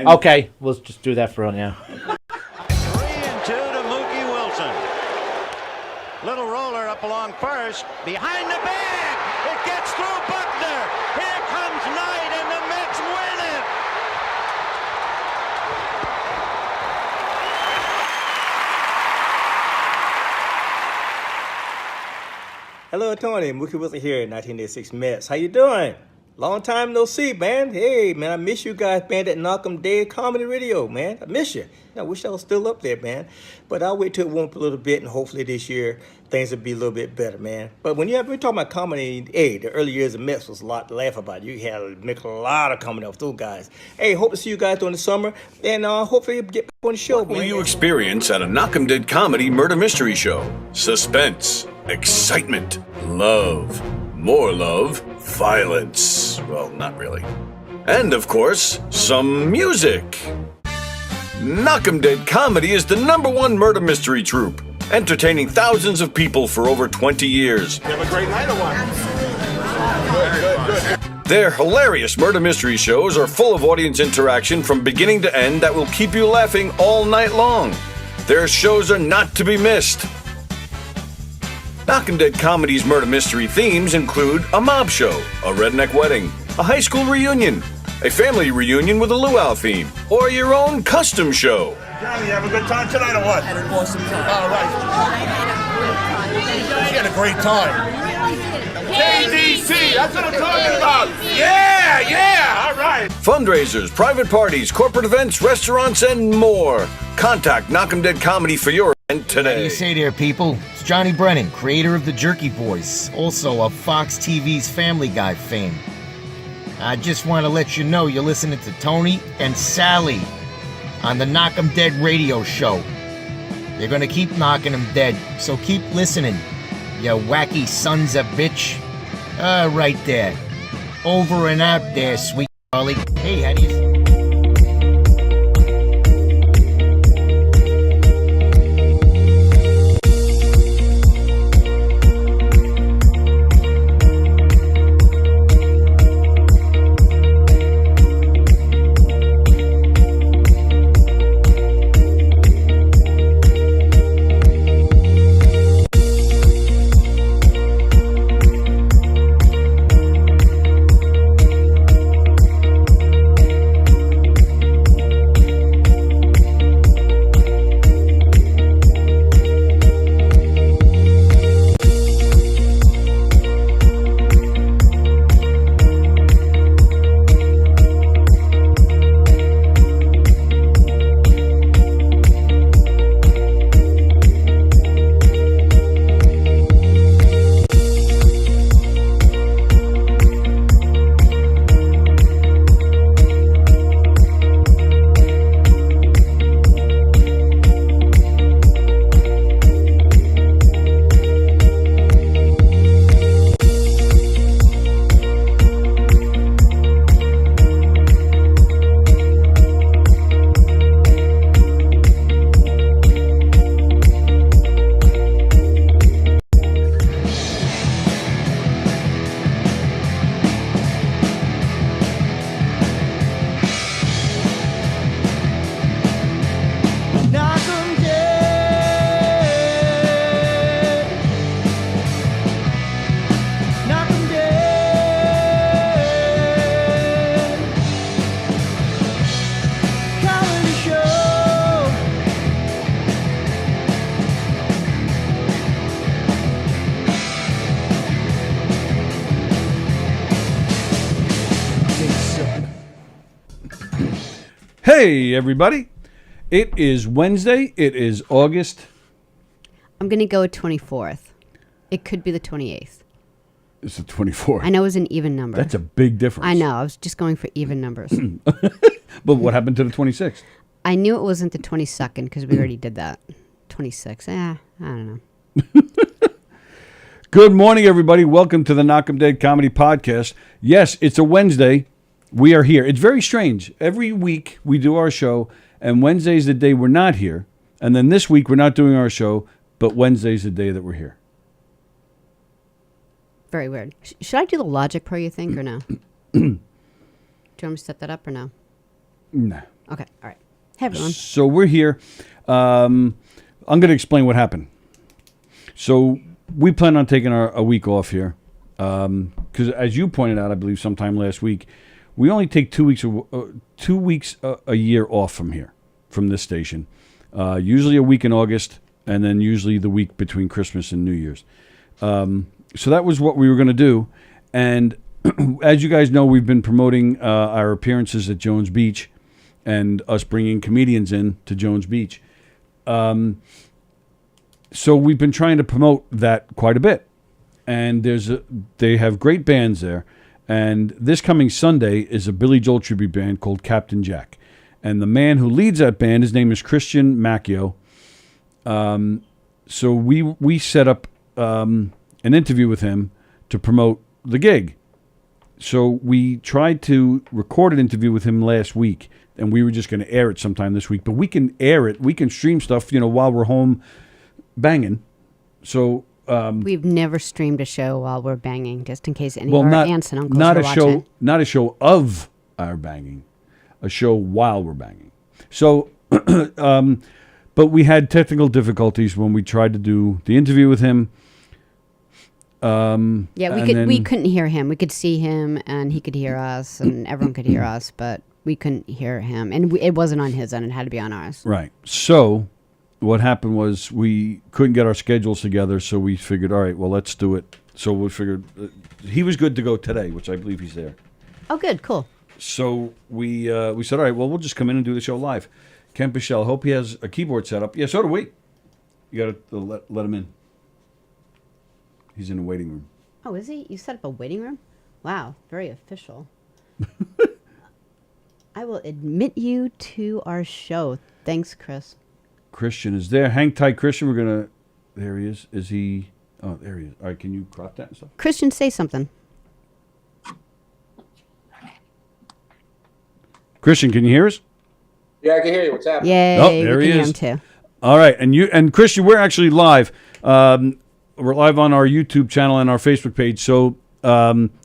Okay, we'll just do that for right now. 3-2 to Mookie Wilson. Little roller up along first. Behind the bag. It gets through Buckner. Here comes Knight, and the Mets win it. Hello, Tony. Mookie Wilson here, 1986 Mets. How you doing? Long time no see, man. Hey, man, I miss you guys, man, at Knockem Day Comedy Radio, man. I miss you. I wish I was still up there, man. But I'll wait till it warm up a little bit, and hopefully this year things will be a little bit better, man. But when we're talking about comedy, hey, the early years of Mets was a lot to laugh about. You had to make a lot of comedy off those guys. Hey, hope to see you guys during the summer, and hopefully you'll get back on the show, man. What will you experience at a Knockem Dead Comedy Murder Mystery Show? Suspense, excitement, love, more love, violence. Well, not really. And, of course, some music. Knockem Dead Comedy is the #1 murder mystery troupe, entertaining thousands of people for over 20 years. You have a great night or what? Good. Their hilarious murder mystery shows are full of audience interaction from beginning to end that will keep you laughing all night long. Their shows are not to be missed. Knockem Dead Comedy's murder mystery themes include a mob show, a redneck wedding, a high school reunion, a family reunion with a luau theme, or your own custom show. Johnny, you have a good time tonight or what? Had an awesome time. All right. You had a great time. KDC, that's what I'm talking about. Yeah, all right. Fundraisers, private parties, corporate events, restaurants, and more. Contact Knockem Dead Comedy for your event How do today. you say there, people? It's Johnny Brennan, creator of the Jerky Boys, also of Fox TV's Family Guy fame. I just want to let you know you're listening to Tony and Sallie on the Knockem Dead radio show. They're going to keep knocking them dead, so keep listening, you wacky sons of bitch. Right there. Over and out there, sweet Charlie. Hey, how do you... Hey, everybody. It is Wednesday. It is August. I'm going to go with 24th. It could be the 28th. It's the 24th. I know it was an even number. That's a big difference. I know. I was just going for even numbers. But what happened to the 26th? I knew it wasn't the 22nd because we already did that. 26. I don't know. Good morning, everybody. Welcome to the Knockem Dead Comedy Podcast. Yes, it's a Wednesday. We are here. It's very strange. Every week we do our show, and Wednesday's the day we're not here. And then this week we're not doing our show, but Wednesday's the day that we're here. Very weird. Should I do the logic pro, you think, or no? Do you want me to set that up or no? Nah. Okay. All right. Hey, everyone. So we're here. I'm going to explain what happened. So we plan on taking a week off here because, as you pointed out, I believe sometime last week, we only take 2 weeks a year off from here, from this station. Usually a week in August, and then usually the week between Christmas and New Year's. So that was what we were going to do. And as you guys know, we've been promoting our appearances at Jones Beach and us bringing comedians in to Jones Beach. So we've been trying to promote that quite a bit. And they have great bands there. And this coming Sunday is a Billy Joel tribute band called Captain Jack. And the man who leads that band, his name is Christian Macchio. So we set up an interview with him to promote the gig. So we tried to record an interview with him last week, and we were just going to air it sometime this week. But we can air it. We can stream stuff, while we're home banging. So we've never streamed a show while we're banging, just in case any of our aunts and uncles are watching. Not a show of our banging, a show while we're banging. So, but we had technical difficulties when we tried to do the interview with him. We couldn't hear him. We could see him, and he could hear us, and everyone could hear us, but we couldn't hear him, and it wasn't on his end; it had to be on ours. Right. So, what happened was we couldn't get our schedules together, so we figured, all right, well, let's do it. So we figured he was good to go today, which I believe he's there. Oh, good, cool. So we said, all right, well, we'll just come in and do the show live. Ken Pichelle, hope he has a keyboard set up. Yeah, so do we. You got to let him in. He's in the waiting room. Oh, is he? You set up a waiting room? Wow, very official. I will admit you to our show. Thanks, Chris. Christian is there. Hang tight, Christian. We're going to... There he is. Is he... Oh, there he is. All right, can you crop that and stuff? Christian, say something. Christian, can you hear us? Yeah, I can hear you. What's happening? Yay, oh, there we he can is. hear him too. All right, and Christian, we're actually live. We're live on our YouTube channel and our Facebook page. So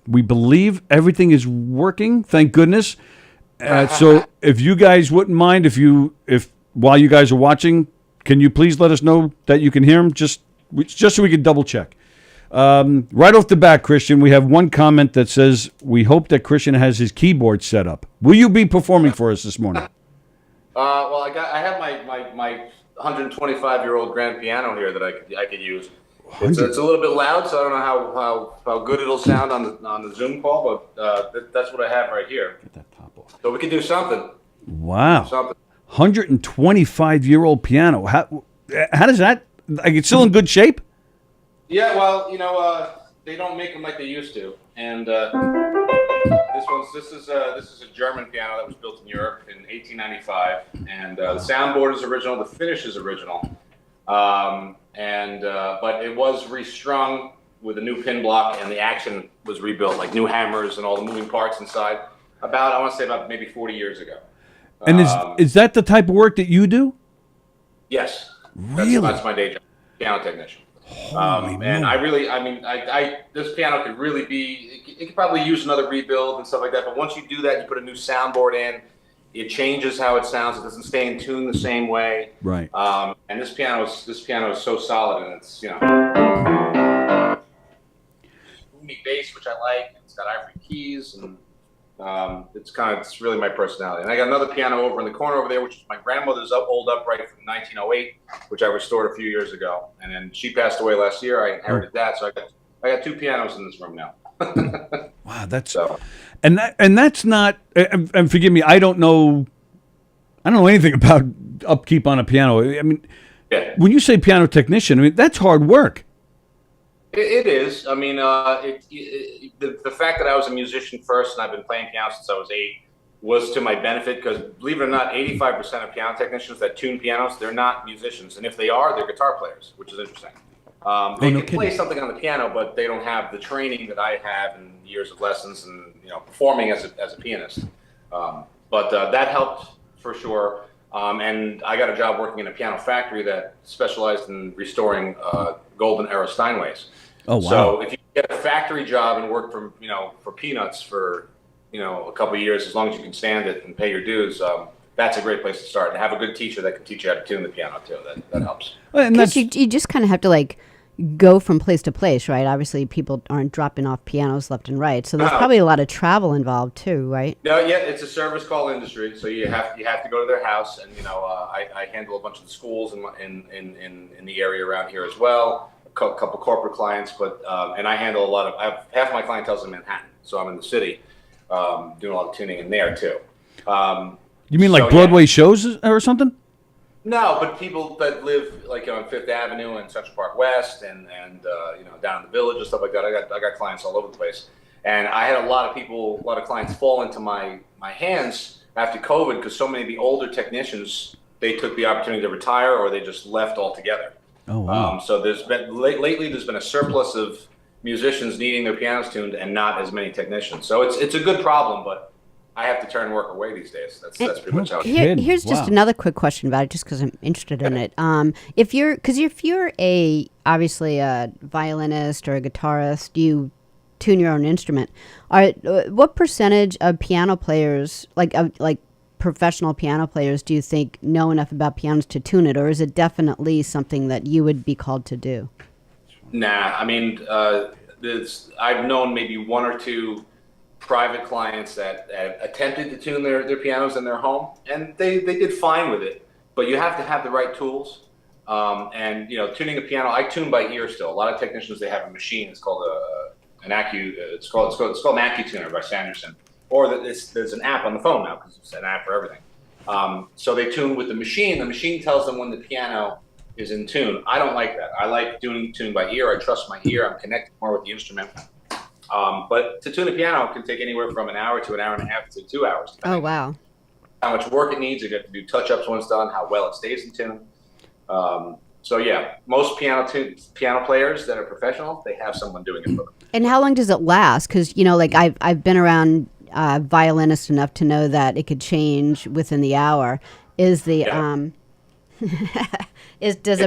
we believe everything is working. Thank goodness. So if you guys wouldn't mind, if while you guys are watching, can you please let us know that you can hear him? Just so we can double check. Right off the bat, Christian, we have one comment that says, we hope that Christian has his keyboard set up. Will you be performing for us this morning? Well, I have my 125-year-old grand piano here that I could use. It's a little bit loud, so I don't know how good it'll sound on the Zoom call, but that's what I have right here. Get that top off. So we could do something. Wow. Something. 125-year-old piano. How does that? Like, it's still in good shape? Yeah, well, they don't make them like they used to, and this is a German piano that was built in Europe in 1895, and the soundboard is original, the finish is original, but it was restrung with a new pin block, and the action was rebuilt, like new hammers and all the moving parts inside. I want to say about maybe 40 years ago. And is that the type of work that you do? Yes. Really? That's my day job, piano technician. And this piano could really be, it could probably use another rebuild and stuff like that. But once you do that, you put a new soundboard in, it changes how it sounds. It doesn't stay in tune the same way. Right. And this piano is so solid, and it's, boomy bass, which I like. It's got ivory keys, and it's really my personality. And I got another piano over in the corner over there, which is my grandmother's old upright from 1908, which I restored a few years ago. And then she passed away last year. I inherited that, so I got two pianos in this room now. Wow, and that's not. And forgive me, I don't know anything about upkeep on a piano. I mean, yeah. When you say piano technician, that's hard work. It is. I mean, the fact that I was a musician first and I've been playing piano since I was 8 was to my benefit, because believe it or not, 85% of piano technicians that tune pianos, they're not musicians. And if they are, they're guitar players, which is interesting. They can play something on the piano, but they don't have the training that I have and years of lessons and performing as a pianist. But that helped for sure. And I got a job working in a piano factory that specialized in restoring golden era Steinways. Oh wow! So if you get a factory job and work for peanuts for a couple of years, as long as you can stand it and pay your dues, that's a great place to start. And have a good teacher that can teach you how to tune the piano too. That helps. And Because that's, you just kind of have to like go from place to place, right? Obviously, people aren't dropping off pianos left and right, so there's No. probably a lot of travel involved too, right? No, yeah, it's a service call industry, so you have to go to their house, and I handle a bunch of the schools in the area around here as well, a couple corporate clients, but and I handle a lot of. Half my clientele's in Manhattan, so I'm in the city, doing a lot of tuning in there too. you mean like so, Broadway yeah. shows or something? No, but people that live like on Fifth Avenue and Central Park West and down in the Village and stuff like that. I got clients all over the place, and I had a lot of clients fall into my hands after COVID because so many of the older technicians, they took the opportunity to retire or they just left altogether. Oh wow. So there's been lately there's been a surplus of musicians needing their pianos tuned and not as many technicians. So it's a good problem, but I have to turn work away these days. That's pretty much how it is. Kidding. Here's just Wow. another quick question about it, just because I'm interested in it. If you're obviously a violinist or a guitarist, you tune your own instrument. What percentage of piano players, like professional piano players, do you think know enough about pianos to tune it, or is it definitely something that you would be called to do? Nah, I mean, I've known maybe one or two private clients that attempted to tune their pianos in their home, and they did fine with it. But you have to have the right tools. And tuning a piano, I tune by ear still. A lot of technicians, they have a machine. It's called an it's called an AccuTuner by Sanderson. Or there's an app on the phone now because it's an app for everything. So they tune with the machine. The machine tells them when the piano is in tune. I don't like that. I like tune by ear. I trust my ear. I'm connected more with the instrument. But to tune a piano can take anywhere from an hour to an hour and a half to 2 hours. Oh, wow. How much work it needs. You get to do touch-ups when it's done, how well it stays in tune. So yeah, most piano players that are professional, they have someone doing it for them. And how long does it last? Because, I've been around violinists enough to know that it could change within the hour. Does a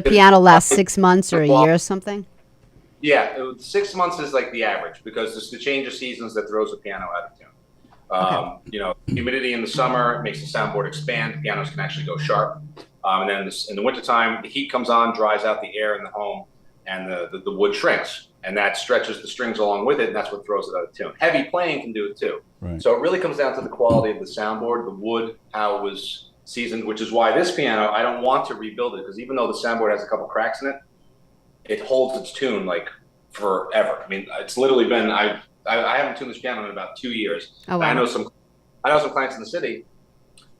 piano last 6 months or a year or something? Yeah, 6 months is like the average because it's the change of seasons that throws the piano out of tune. Humidity in the summer makes the soundboard expand. Pianos can actually go sharp. And then in the wintertime, the heat comes on, dries out the air in the home, and the wood shrinks. And that stretches the strings along with it, and that's what throws it out of tune. Heavy playing can do it too. Right. So it really comes down to the quality of the soundboard, the wood, how it was seasoned, which is why this piano, I don't want to rebuild it, because even though the soundboard has a couple cracks in it, it holds its tune like forever. I mean, it's literally been, I haven't tuned this piano in about 2 years. Oh, wow. I know some clients in the city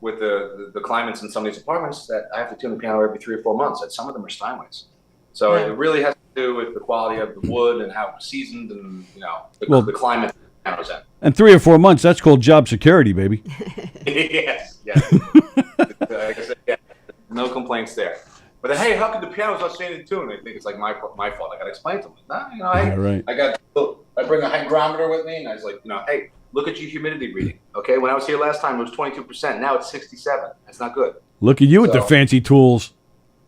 with the climates in some of these apartments that I have to tune the piano every 3 or 4 months, and some of them are Steinways. So Yeah. it really has to do with the quality of the wood and how it was seasoned and, the climate the piano's in. And 3 or 4 months, that's called job security, baby. Yes. Like I said, yeah, no complaints there. But then, hey, how could the piano's not staying in tune? I think it's like my fault. I got to explain to them. Right. I bring a hygrometer with me, and I was like, hey, look at your humidity reading. Okay, when I was here last time, it was 22%. Now it's 67. That's not good. Look at you with the fancy tools.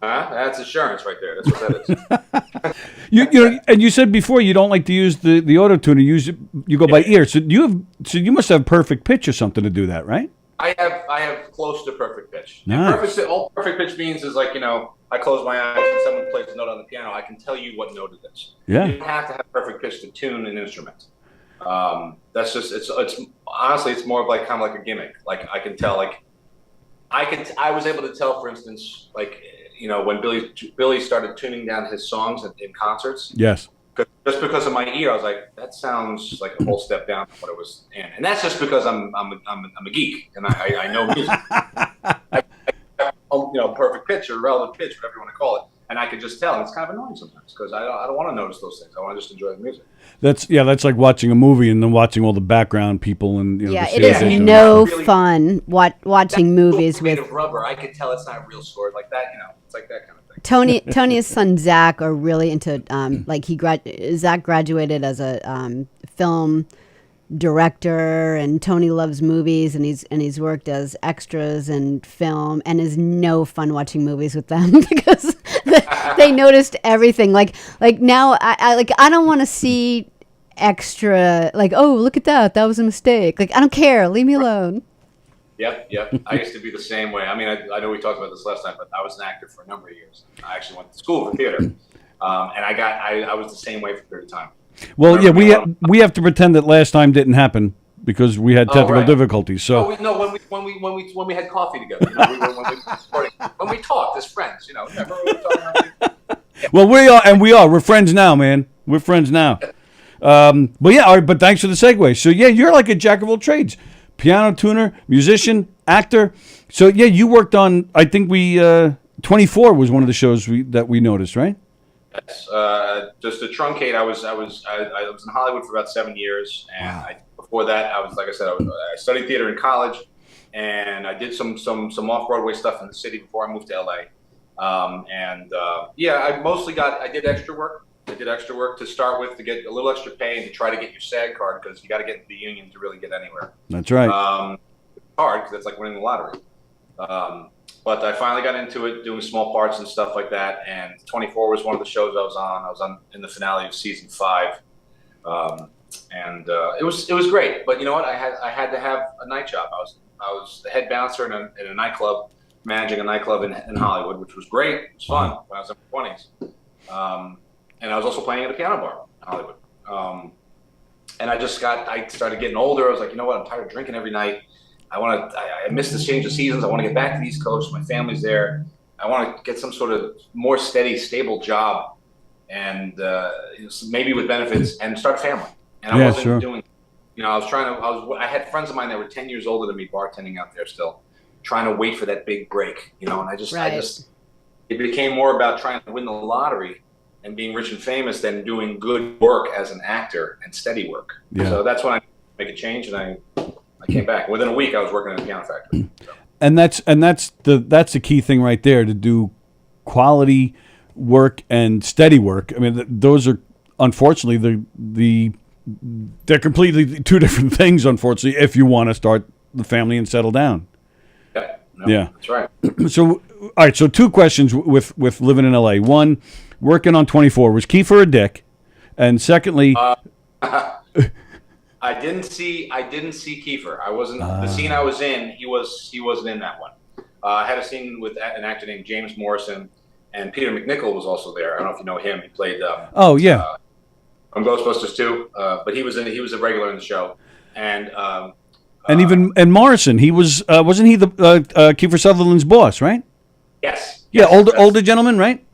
That's assurance right there. That's what that is. And you said before you don't like to use the auto tuner. You go by ear. So you must have perfect pitch or something to do that, right? I have close to perfect pitch. Nice. All perfect pitch means is like, I close my eyes and someone plays a note on the piano. I can tell you what note it is. Yeah. You don't have to have perfect pitch to tune an instrument. That's just it's honestly it's more of like kind of like a gimmick. Like I can tell, like I was able to tell, for instance, like when Billy started tuning down his songs in concerts. Yes. Just because of my ear, I was like, that sounds like a whole step down from what it was in, and that's just because I'm a geek and I know music. Perfect pitch or relative pitch, whatever you want to call it, and I could just tell. And it's kind of annoying sometimes because I don't want to notice those things. I want to just enjoy the music. That's like watching a movie and then watching all the background people and Yeah, the it is stage no Really- fun watching movies made with of rubber. I could tell it's not a real sword like that. It's like that kind of thing. Tony's son Zach are really into Zach graduated as a film director, and Tony loves movies, and he's worked as extras in film, and is no fun watching movies with them because they noticed everything. Like now I don't want to see extra, like, oh, look at that was a mistake. Like, I don't care, leave me alone. Yep. I used to be the same way. I mean, I know we talked about this last time, but I was an actor for a number of years. I actually went to school for theater, and I was the same way for a period of time. Well, yeah, we have to pretend that last time didn't happen because we had technical difficulties. So when we had coffee together, when we talked as friends, remember we were talking about Well, we're friends now, man. We're friends now. But yeah, all right, but thanks for the segue. So yeah, you're like a jack of all trades. Piano tuner, musician, actor. So yeah, you worked on, I think 24 was one of the shows that we noticed, right? Yes. Just to truncate, I was in Hollywood for about 7 years, and before that, I studied theater in college, and I did some off-Broadway stuff in the city before I moved to LA. I did extra work. I did extra work to start with to get a little extra pay and to try to get your SAG card because you got to get into the union to really get anywhere. That's right. It's hard because it's like winning the lottery. But I finally got into it, doing small parts and stuff like that. And 24 was one of the shows I was on. I was on in the finale of season 5, it was great. But you know what? I had to have a night job. I was the head bouncer in a nightclub, managing a nightclub in Hollywood, which was great. It was fun when I was in my 20s. And I was also playing at a piano bar in Hollywood. And I started getting older. I was like, you know what? I'm tired of drinking every night. I miss the change of seasons. I want to get back to the East Coast. My family's there. I want to get some sort of more steady, stable job, and maybe with benefits, and start a family. And I wasn't doing. I had friends of mine that were 10 years older than me bartending out there still, trying to wait for that big break. And it became more about trying to win the lottery and being rich and famous than doing good work as an actor and steady work. Yeah. So that's when I make a change, and I came back. Within a week, I was working in a piano factory. So. And that's the key thing right there, to do quality work and steady work. I mean, those are unfortunately they're completely two different things. Unfortunately, if you want to start the family and settle down. Yeah, that's right. So all right, so 2 questions with living in LA. One, working on 24, was Kiefer a dick? And secondly, I didn't see Kiefer. I wasn't the scene I was in. He wasn't in that one. I had a scene with an actor named James Morrison, and Peter McNichol was also there. I don't know if you know him. He played. From Ghostbusters 2, but he was a regular in the show, and Morrison. He wasn't he the Kiefer Sutherland's boss, right? Yes. Yeah, older gentleman, right?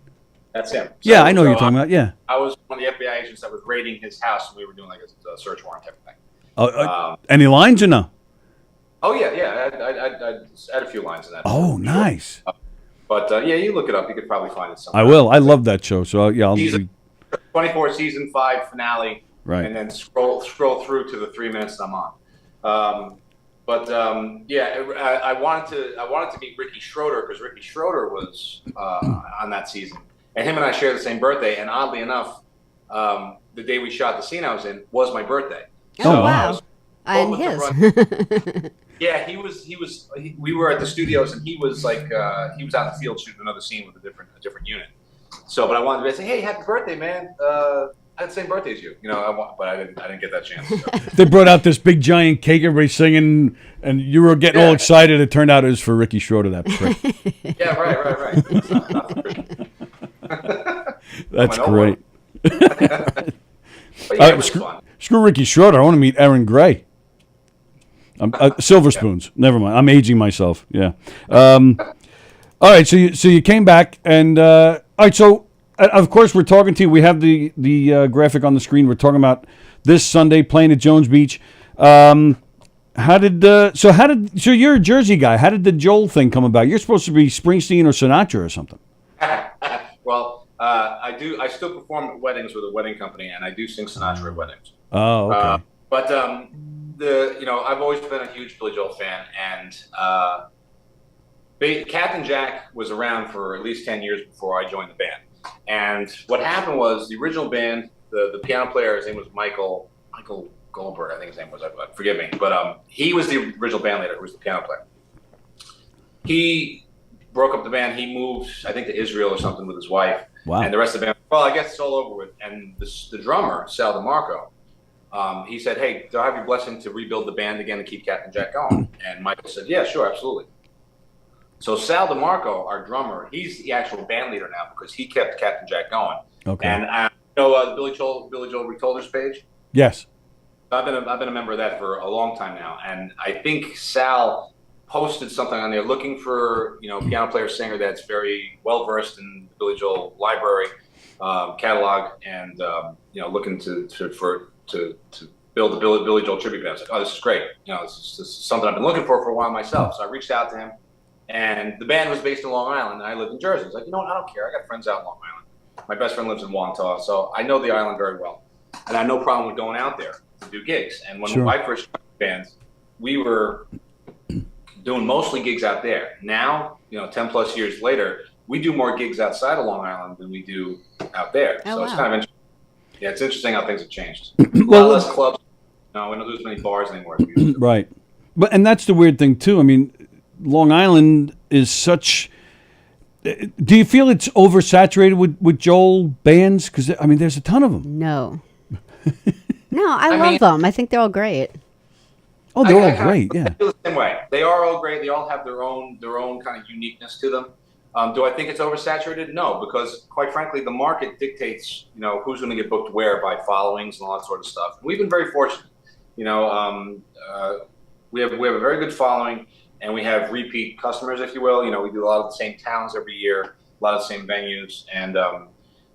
That's him. Yeah, I know who you're talking about. Yeah. I was one of the FBI agents that was raiding his house, and we were doing like a search warrant type of thing. Any lines or no? Oh yeah. I had a few lines in that. Oh, nice. But you look it up. You could probably find it somewhere. I will. I love that show. So yeah, I'll. 24 season 5 finale, right? And then scroll through to the 3 minutes I'm on. I wanted to meet Ricky Schroeder because Ricky Schroeder was on that season, and him and I share the same birthday. And oddly enough, the day we shot the scene I was in was my birthday. Oh wow! And his. Yeah, we were at the studios, and he was like he was out in the field shooting another scene with a different unit. So, but I wanted to say, hey, happy birthday, man. I had the same birthday as you, but I didn't get that chance. So. They brought out this big giant cake, everybody singing, and you were getting all excited. It turned out it was for Ricky Schroeder, that prick. Yeah, right. That's great. Fun. Screw Ricky Schroeder. I want to meet Aaron Gray. Silver Spoons. Never mind. I'm aging myself. Yeah. All right. So you came back, and all right. So of course we're talking to you. We have the graphic on the screen. We're talking about this Sunday playing at Jones Beach. So you're a Jersey guy. How did the Joel thing come about? You're supposed to be Springsteen or Sinatra or something. Well, I do. I still perform at weddings with a wedding company, and I do sing Sinatra at weddings. Oh, okay. But I've always been a huge Billy Joel fan, and Captain Jack was around for at least 10 years before I joined the band. And what happened was the original band, the piano player, his name was Michael Goldberg, I think his name was. Forgive me, but he was the original band leader, who was the piano player. He broke up the band. He moved, I think, to Israel or something with his wife. Wow. And the rest of the band, well, I guess it's all over with. And the drummer, Sal DeMarco, he said, "Hey, do I have your blessing to rebuild the band again and keep Captain Jack going?" And Michael said, "Yeah, sure, absolutely." So Sal DeMarco, our drummer, he's the actual band leader now because he kept Captain Jack going. Okay. And the Billy Joel Retolder's page. Yes. I've been a member of that for a long time now, and I think Sal posted something on there looking for piano player singer that's very well versed in the Billy Joel library catalog, and looking to build a Billy Joel tribute band. I was like, oh, this is great. This is something I've been looking for a while myself. So I reached out to him, and the band was based in Long Island, and I lived in Jersey. I was like, you know what? I don't care. I got friends out in Long Island. My best friend lives in Wantagh, so I know the island very well, and I had no problem with going out there to do gigs. And when I first started bands, we were doing mostly gigs out there. Now, 10 plus years later, we do more gigs outside of Long Island than we do out there. Oh, so it's wow. kind of interesting. Yeah, it's interesting how things have changed. A lot less clubs. No, we don't do as many bars anymore as we used to. Right. And that's the weird thing too. I mean, Long Island is such. Do you feel it's oversaturated with Joel bands? Because I mean, there's a ton of them. No. No, I love them. I think they're all great. Oh, they're all great. Yeah. I feel the same way. They are all great. They all have their own kind of uniqueness to them. Do I think it's oversaturated? No, because quite frankly, the market dictates, who's going to get booked where by followings and all that sort of stuff. We've been very fortunate. We have a very good following, and we have repeat customers, if you will. We do a lot of the same towns every year, a lot of the same venues, and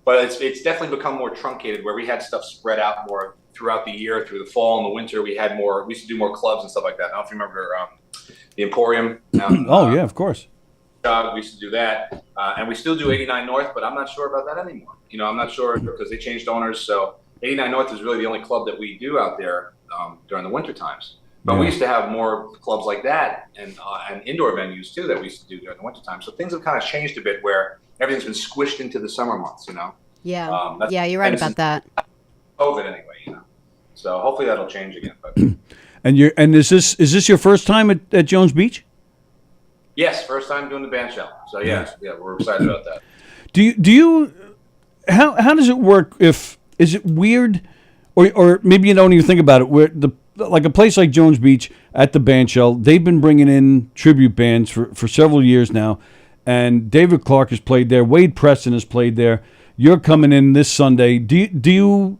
but it's definitely become more truncated, where we had stuff spread out more throughout the year, through the fall and the winter. We used to do more clubs and stuff like that. I don't know if you remember the Emporium. Oh yeah, of course. We used to do that, and we still do 89 North, but I'm not sure about that anymore. I'm not sure because they changed owners. So 89 North is really the only club that we do out there during the winter times. But we used to have more clubs like that and indoor venues too that we used to do during the winter time. So things have kind of changed a bit, where everything's been squished into the summer months. Yeah. Yeah, you're right about that. COVID anyway. So hopefully that'll change again. But and is this your first time at Jones Beach? yes, first time doing the band shell. So yeah, we're excited about that. Do you how does it work? Is it weird, or maybe you don't even think about it? Where like a place like Jones Beach at the band shell, they've been bringing in tribute bands for several years now, and David Clark has played there. Wade Preston has played there. You're coming in this Sunday. Do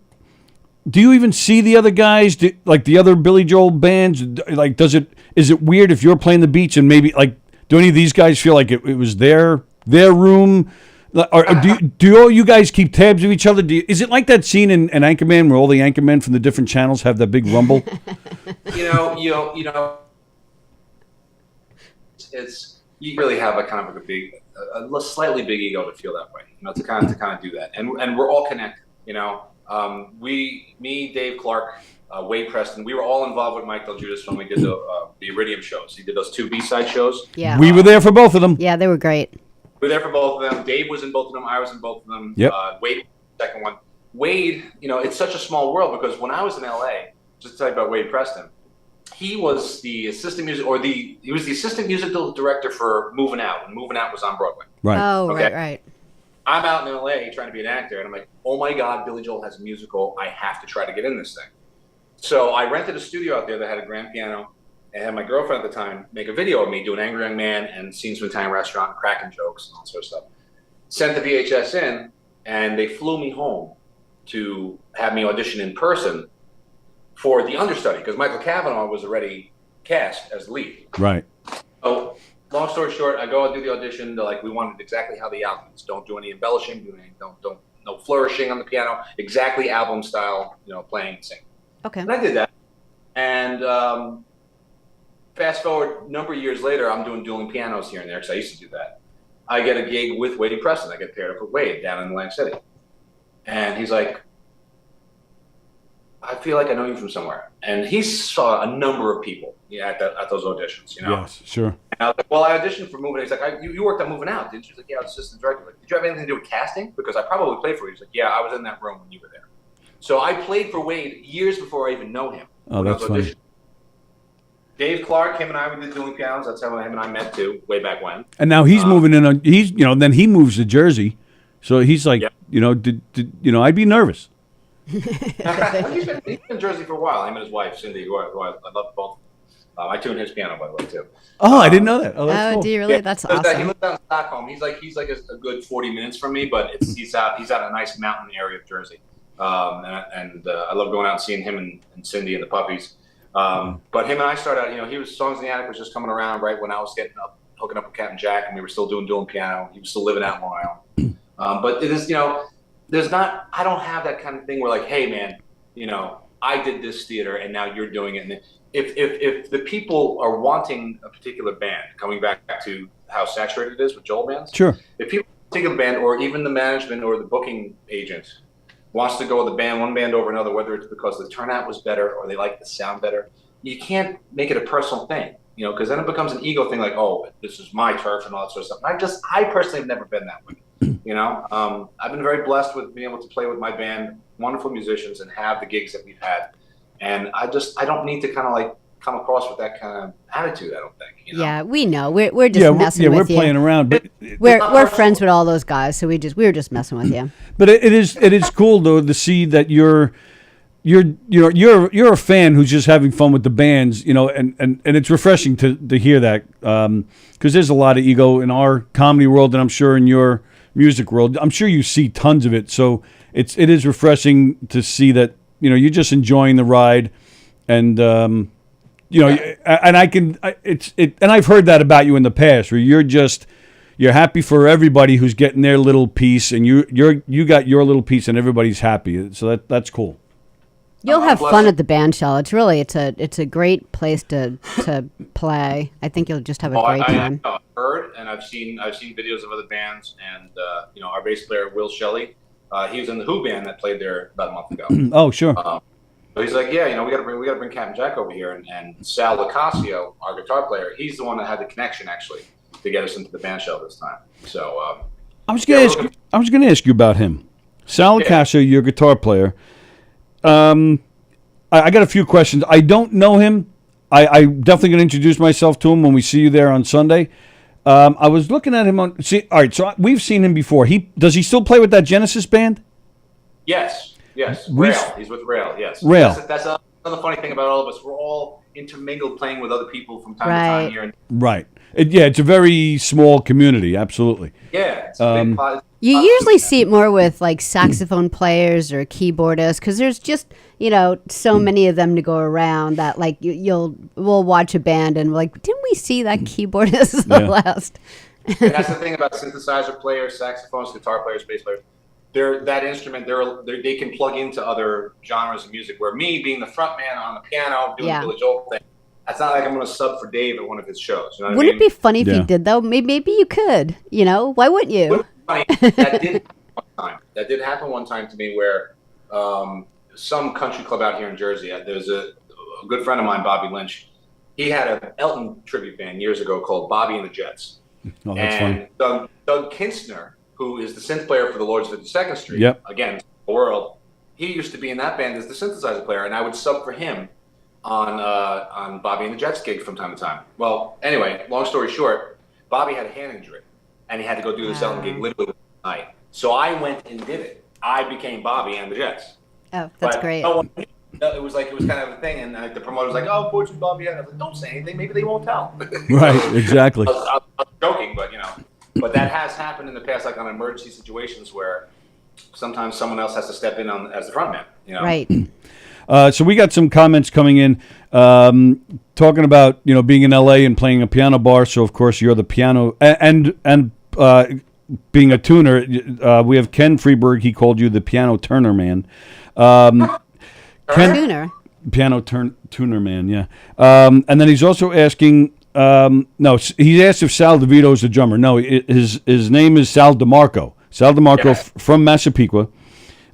you even see the other guys, like the other Billy Joel bands? Like, is it weird if you're playing the beach and maybe like, do any of these guys feel like it was their room? Or do all you guys keep tabs of each other? Is it like that scene in Anchorman where all the Anchormen from the different channels have that big rumble? You really have a kind of a slightly big ego to feel that way, to kind of do that, and we're all connected. Me, Dave Clark, Wade Preston, we were all involved with Mike Del Judas when we did the Iridium shows. He did those 2 B-side shows. Yeah, we were there for both of them. Yeah, they were great. We were there for both of them. Dave was in both of them. I was in both of them. Yep. Wade was the second one. Wade, it's such a small world, because when I was in LA, just to tell you about Wade Preston, he was the assistant musical director for Moving Out when Moving Out was on Broadway. Right. Oh, Okay. right. I'm out in LA trying to be an actor, and I'm like, oh my God, Billy Joel has a musical. I have to try to get in this thing. So I rented a studio out there that had a grand piano, and had my girlfriend at the time make a video of me doing Angry Young Man and scenes from Italian Restaurant, cracking jokes and all sort of stuff. Sent the VHS in, and they flew me home to have me audition in person for the understudy, because Michael Cavanaugh was already cast as the lead. Right. So long story short, I go and do the audition. They're like, we wanted exactly how the album is. Don't do any embellishing. No flourishing on the piano. Exactly album style. Playing and singing. Okay. And I did that. And fast forward a number of years later, I'm doing dueling pianos here and there, because I used to do that. I get a gig with Wade Preston. I get paired up with Wade down in Atlantic City, and he's like, I feel like I know you from somewhere. And he saw a number of people at those auditions, Yes, sure. And I was like, well, I auditioned for Moving Out. He's like, you worked on Moving Out, didn't you? He's like, yeah, I was assistant director. Like, did you have anything to do with casting? Because I probably played for you. He's like, yeah, I was in that room when you were there. So I played for Wade years before I even know him. Oh, that's funny. Dave Clark, him and I, we did dueling pianos. That's how him and I met too, way back when. And now he's moving in. Then he moves to Jersey, so he's like, Yep. I'd be nervous. He's been in Jersey for a while. Him and his wife, Cindy, who I love both. I tune his piano, by the way, too. Oh, I didn't know that. Oh, that's cool. Do you really? Yeah, That's he lives awesome. out in Stockholm. He's like a good 40 minutes from me, but he's out a nice mountain area of Jersey. And I love going out and seeing him and Cindy and the puppies. But him and I started out, he was Songs in the Attic was just coming around right when I was hooking up with Captain Jack, and we were still doing dual piano. He was still living out in Long Island. But it is, I don't have that kind of thing where like, hey man, I did this theater and now you're doing it. And if the people are wanting a particular band, coming back to how saturated it is with Joel bands, Sure. if people take a band, or even the management or the booking agent wants to go with one band over another, whether it's because the turnout was better or they like the sound better, you can't make it a personal thing, because then it becomes an ego thing, like, oh, this is my turf and all that sort of stuff. And I personally have never been that way. I've been very blessed with being able to play with my band, wonderful musicians, and have the gigs that we've had. And I don't need to kind of like come across with that kind of attitude, I don't think. Yeah, we know. We're just messing with you. We're playing around, but we're friends with all those guys, so we were just messing with you. But it is cool though to see that you're a fan who's just having fun with the bands, and it's refreshing to hear that, because there's a lot of ego in our comedy world, and I'm sure in your music world, I'm sure you see tons of it. So it is refreshing to see that you're just enjoying the ride, and and I've heard that about you in the past, where you're happy for everybody who's getting their little piece, and you got your little piece, and everybody's happy. So that's cool. You'll have fun at the band shell. It's a great place to play. I think you'll just have a great time. I've heard, and I've seen videos of other bands, and our bass player Will Shelley, he was in the Who band that played there about a month ago. Oh, sure. So he's like, we got to bring Captain Jack over here, and Sal Locascio, our guitar player, he's the one that had the connection actually to get us into the band shell this time. So I was going to ask you about him, Sal Locascio, your guitar player. I got a few questions. I don't know him. I definitely going to introduce myself to him when we see you there on Sunday. I was looking at him all right, so we've seen him before. Does he still play with that Genesis band? Yes. Rail. He's with Rail, yes. Rail. That's another funny thing about all of us. We're all intermingled playing with other people from time to time here. Right. It's a very small community, absolutely. Yeah. It's a big pot. You usually see it more with like saxophone players or keyboardists, because there's just so many of them to go around that like we'll watch a band and we're like, didn't we see that keyboardist last? And that's the thing about synthesizer players, saxophones, guitar players, bass players. That instrument, they can plug into other genres of music. Where me being the front man on the piano doing the Billy Joel thing, it's not like I'm going to sub for Dave at one of his shows. You know Wouldn't it be funny if you did though? Maybe you could. Why wouldn't you? That did happen one time to me, where some country club out here in Jersey. There's a good friend of mine, Bobby Lynch. He had an Elton tribute band years ago called Bobby and the Jets. Oh, that's funny. Doug Kinstner, who is the synth player for the Lords of 52nd Street, again, the world. He used to be in that band as the synthesizer player, and I would sub for him on Bobby and the Jets gig from time to time. Well, anyway, long story short, Bobby had a hand injury, and he had to go do this Elton gig literally one night. So I went and did it. I became Bobby and the Jets. Oh, that's great. It was kind of a thing, and the promoter was like, "Oh, unfortunately, Bobby." And I was like, "Don't say anything. Maybe they won't tell." Right, exactly. I was joking, but that has happened in the past, like on emergency situations where sometimes someone else has to step in as the front man. Right. So we got some comments coming in talking about being in LA and playing a piano bar. So of course you're the piano and being a tuner. We have Ken Freeberg. He called you the piano turner man. Tuner. Piano tuner man. Yeah. And then he's also asking. No, he asked if Sal DeVito is the drummer. No, his name is Sal DeMarco. Sal DeMarco from Massapequa.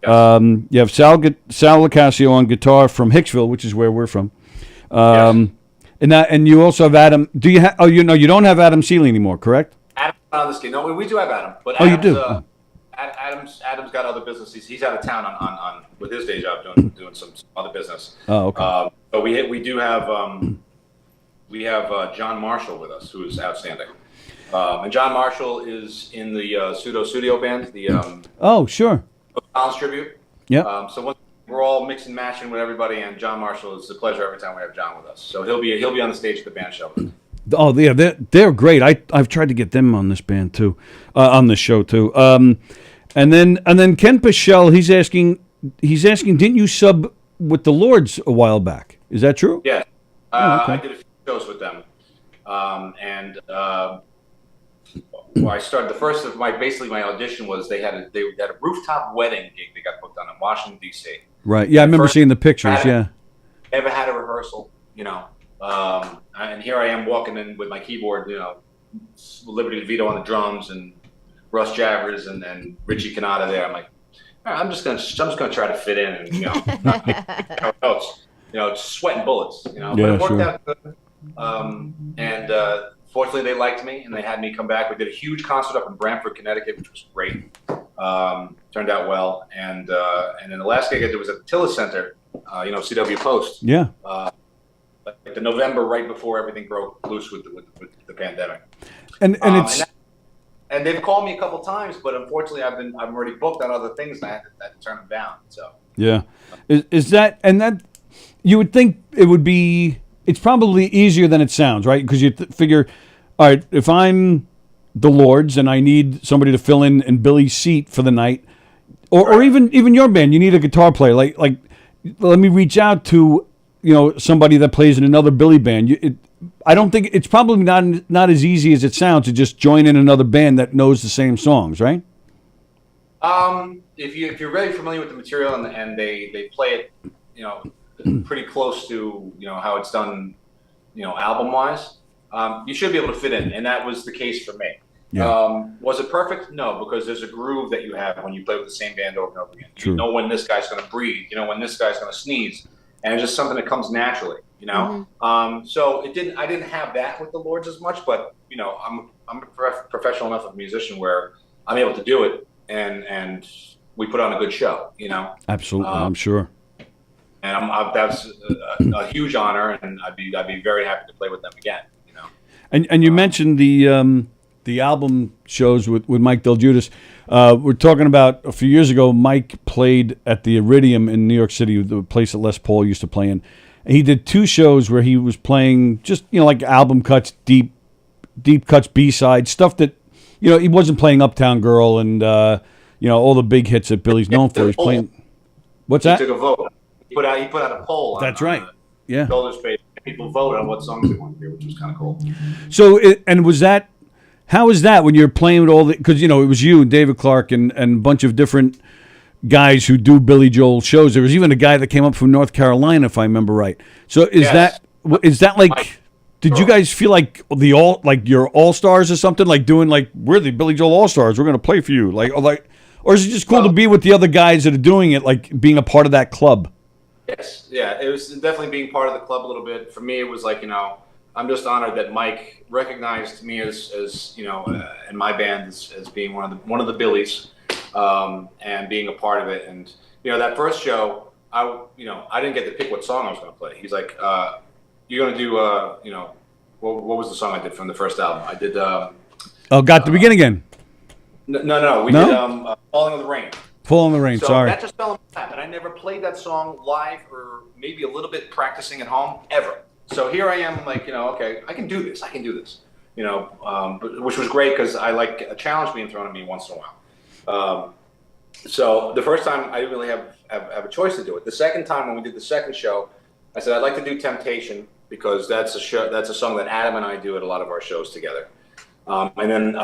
You have Sal Locascio on guitar from Hicksville, which is where we're from. And you also have Adam. Do you have? Oh, you don't have Adam Seeley anymore, correct? Adam's not on this game. No, we do have Adam, but you do. Adam's got other business. He's out of town on with his day job doing some other business. Oh, okay. But we do have John Marshall with us, who is outstanding. And John Marshall is in the Pseudo Studio band, the oh, sure. Collins tribute. Yeah. So we're all mix and matching with everybody, and John Marshall is a pleasure every time we have John with us. So he'll be on the stage at the band show. Oh, yeah, they're great. I've tried to get them on this band too, on this show too. And then Ken Pichelle, he's asking, didn't you sub with the Lords a while back? Is that true? Yeah, Okay. I did a few shows with them, well, I started the first of my audition was they had a rooftop wedding gig they got booked on in Washington D.C. Right. Yeah, I remember seeing the pictures. Yeah. Never had a rehearsal, and here I am walking in with my keyboard, Liberty DeVito on the drums and Russ Javers and Richie Canada there. I'm like, all right, I'm just gonna try to fit in and notes, sweating bullets, but it worked out good. Fortunately, they liked me and they had me come back. We did a huge concert up in Brantford, Connecticut, which was great. Turned out well. And then the last gig I did was at the Tillis Center, CW Post. Yeah. Like the November right before everything broke loose with the pandemic. And they've called me a couple times, but unfortunately, I'm already booked on other things, and I had to turn them down. So yeah, is that you would think it would be? It's probably easier than it sounds, right? Because you figure, all right, if I'm the Lords and I need somebody to fill in Billy's seat for the night, or even your band, you need a guitar player. Like let me reach out to somebody that plays in another Billy band. I don't think it's probably not as easy as it sounds to just join in another band that knows the same songs, right? If you're really familiar with the material and they play it, pretty close to how it's done, album wise, you should be able to fit in, and that was the case for me. Yeah. Was it perfect? No, because there's a groove that you have when you play with the same band over and over again. True. You know when this guy's going to breathe, when this guy's going to sneeze, and it's just something that comes naturally, Mm-hmm. So I didn't have that with the Lords as much, but I'm a professional enough of a musician where I'm able to do it, and we put on a good show, Absolutely, I'm sure. And that's a huge honor, and I'd be very happy to play with them again, And you mentioned the album shows with Mike Del Giudice. We're talking about a few years ago. Mike played at the Iridium in New York City, the place that Les Paul used to play in. And he did 2 shows where he was playing just like album cuts, deep cuts, B-sides, stuff that he wasn't playing Uptown Girl and all the big hits that Billy's known for. He's playing. What's that? He took a vote. He put out a poll. That's right. Yeah. Shoulders page. People vote on what songs they want to hear, which was kind of cool. So, how is that when you're playing with all the? Because it was you and David Clark and a bunch of different guys who do Billy Joel shows. There was even a guy that came up from North Carolina, if I remember right. So is that like? Mike. Did you guys feel like you're all stars or something? Like doing we're the Billy Joel All Stars. We're gonna play for you. Or is it just cool to be with the other guys that are doing it? Like being a part of that club. Yes, yeah, it was definitely being part of the club a little bit. For me, it was I'm just honored that Mike recognized me as in my band as being one of the Billies, and being a part of it. And that first show, I didn't get to pick what song I was going to play. He's like, "You're going to do what was the song I did from the first album? I did Got to Begin Again. No, we did Falling in the Rain." Fall in the Rain, so sorry. That just fell in my lap, and I never played that song live or maybe a little bit practicing at home ever. So here I am, okay, I can do this, which was great because I like a challenge being thrown at me once in a while. So the first time I didn't really have a choice to do it. The second time when we did the second show, I said I'd like to do Temptation because that's a song that Adam and I do at a lot of our shows together. And then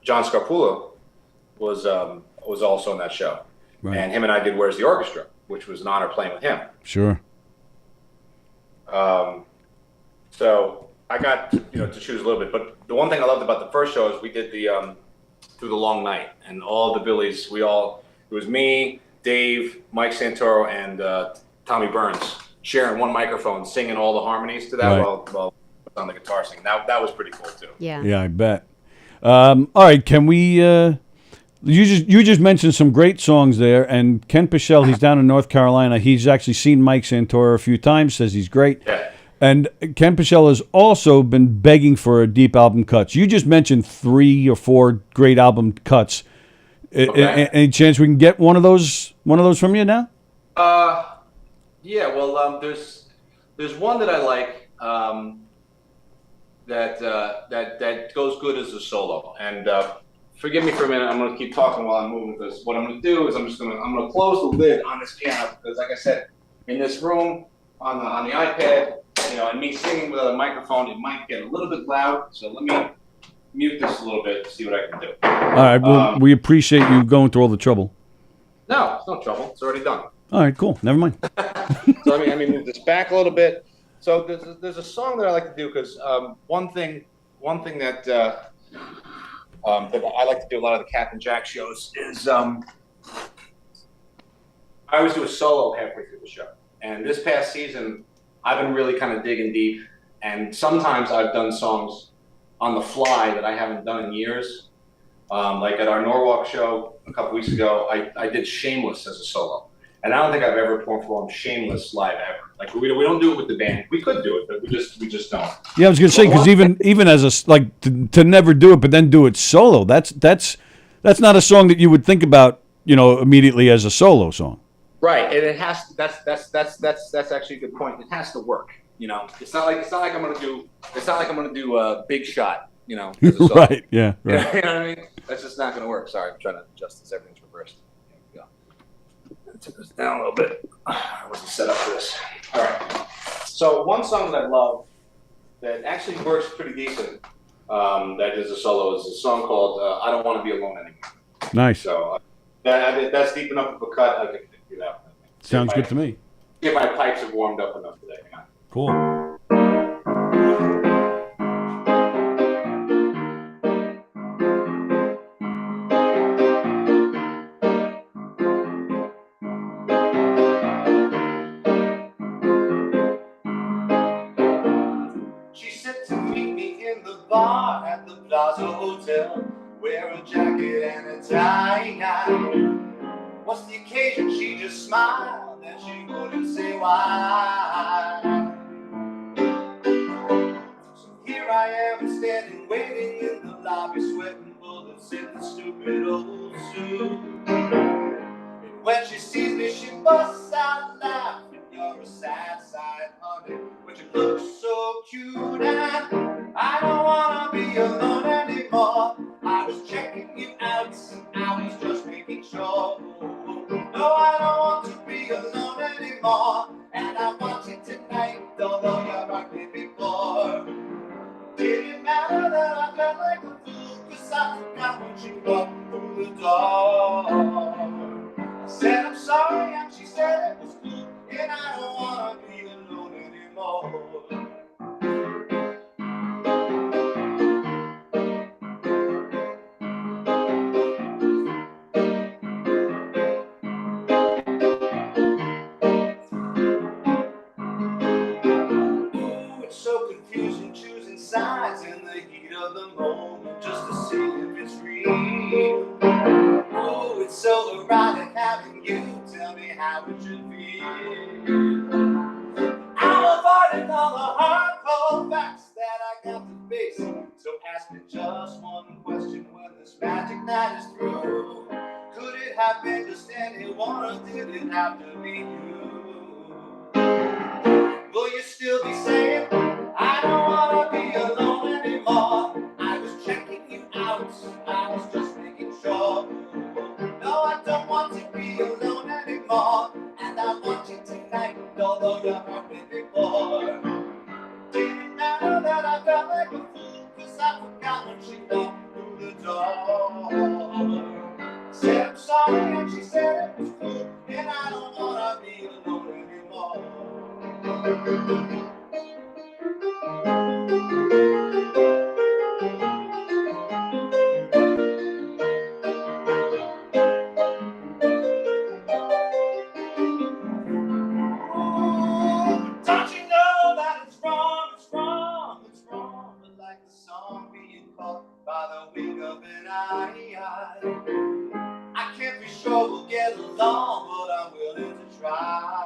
John Scarpula was also in that show. Right. And him and I did Where's the Orchestra, which was an honor playing with him. Sure. So I got to choose a little bit, but the one thing I loved about the first show is we did the Through the Long Night, and all the Billies, it was me, Dave, Mike Santoro, and Tommy Burns sharing one microphone, singing all the harmonies to that right. while on the guitar singing. That was pretty cool too. Yeah, I bet. All right, can we? You just mentioned some great songs there, and Ken Pichelle, he's down in North Carolina. He's actually seen Mike Santoro a few times, says he's great. Yeah. And Ken Pichelle has also been begging for a deep album cuts. You just mentioned 3 or 4 great album cuts. Okay. Any chance we can get one of those from you now? Yeah. Well, there's one that I like that goes good as a solo. And forgive me for a minute. I'm going to keep talking while I'm moving because what I'm going to do is I'm going to close the lid on this piano because, like I said, in this room on the iPad, and me singing without a microphone, it might get a little bit loud. So let me mute this a little bit to see what I can do. All right. Well, we appreciate you going through all the trouble. No, it's no trouble. It's already done. All right. Cool. Never mind. So let me move this back a little bit. So there's a song that I like to do because one thing that that I like to do a lot of the Cap and Jack shows is I always do a solo halfway through the show. And this past season, I've been really kind of digging deep. And sometimes I've done songs on the fly that I haven't done in years. Like at our Norwalk show a couple weeks ago, I did Shameless as a solo. And I don't think I've ever performed Shameless live ever. Like we don't do it with the band. We could do it, but we just don't. Yeah, I was gonna say because even as to never do it, but then do it solo. That's not a song that you would think about, immediately as a solo song. Right, and it has. That's actually a good point. It has to work. It's not like I'm gonna do a Big Shot. As a solo. Right. Yeah. Right. You know what I mean? That's just not gonna work. Sorry, I'm trying to adjust this. Everything's reversed. There we go. Turn this down a little bit. I wasn't set up for this. All right. So one song that I love that actually works pretty decent, that is a solo, is a song called "I Don't Want to Be Alone Anymore." Nice. So that's deep enough of a cut. I can do that. Sounds good to me. Get my pipes have warmed up enough today. Hang on. Cool. At the Plaza Hotel, wear a jacket and a tie. What's the occasion? She just smiled and she wouldn't say why. So here I am standing, waiting in the lobby, sweating bullets in the stupid old suit. And when she sees me, she busts out laughing. You're a sad sight, honey, but you look so cute and I don't wanna be alone anymore. I was checking you out, I was just making sure. No, I don't want to be alone anymore. And I want you tonight, although you rocked me before. Didn't matter that I felt like a fool, cause I forgot when she walked through the door. I said I'm sorry and she said it was cool. And I don't wanna be alone anymore. Sides in the heat of the moment just to see if it's real. Oh, it's so erotic having you tell me how it should feel. I'm avoiding all the hardcore facts that I got to face. So ask me just one question when this magic night is through. Could it have been just anyone or did it have to be you? Will you still be saying I don't wanna be alone anymore? I was checking you out, I was just making sure. No, I don't want to be alone anymore. And I want you tonight, although you hurt me before. Didn't matter that I felt like a fool, cause I forgot when she walked through the door. I said I'm sorry and she said it was cool. And I don't wanna be alone anymore. Don't you know that it's wrong, it's wrong, it's wrong? But like the song being caught by the wink of an eye. I can't be sure we'll get along, but I'm willing to try.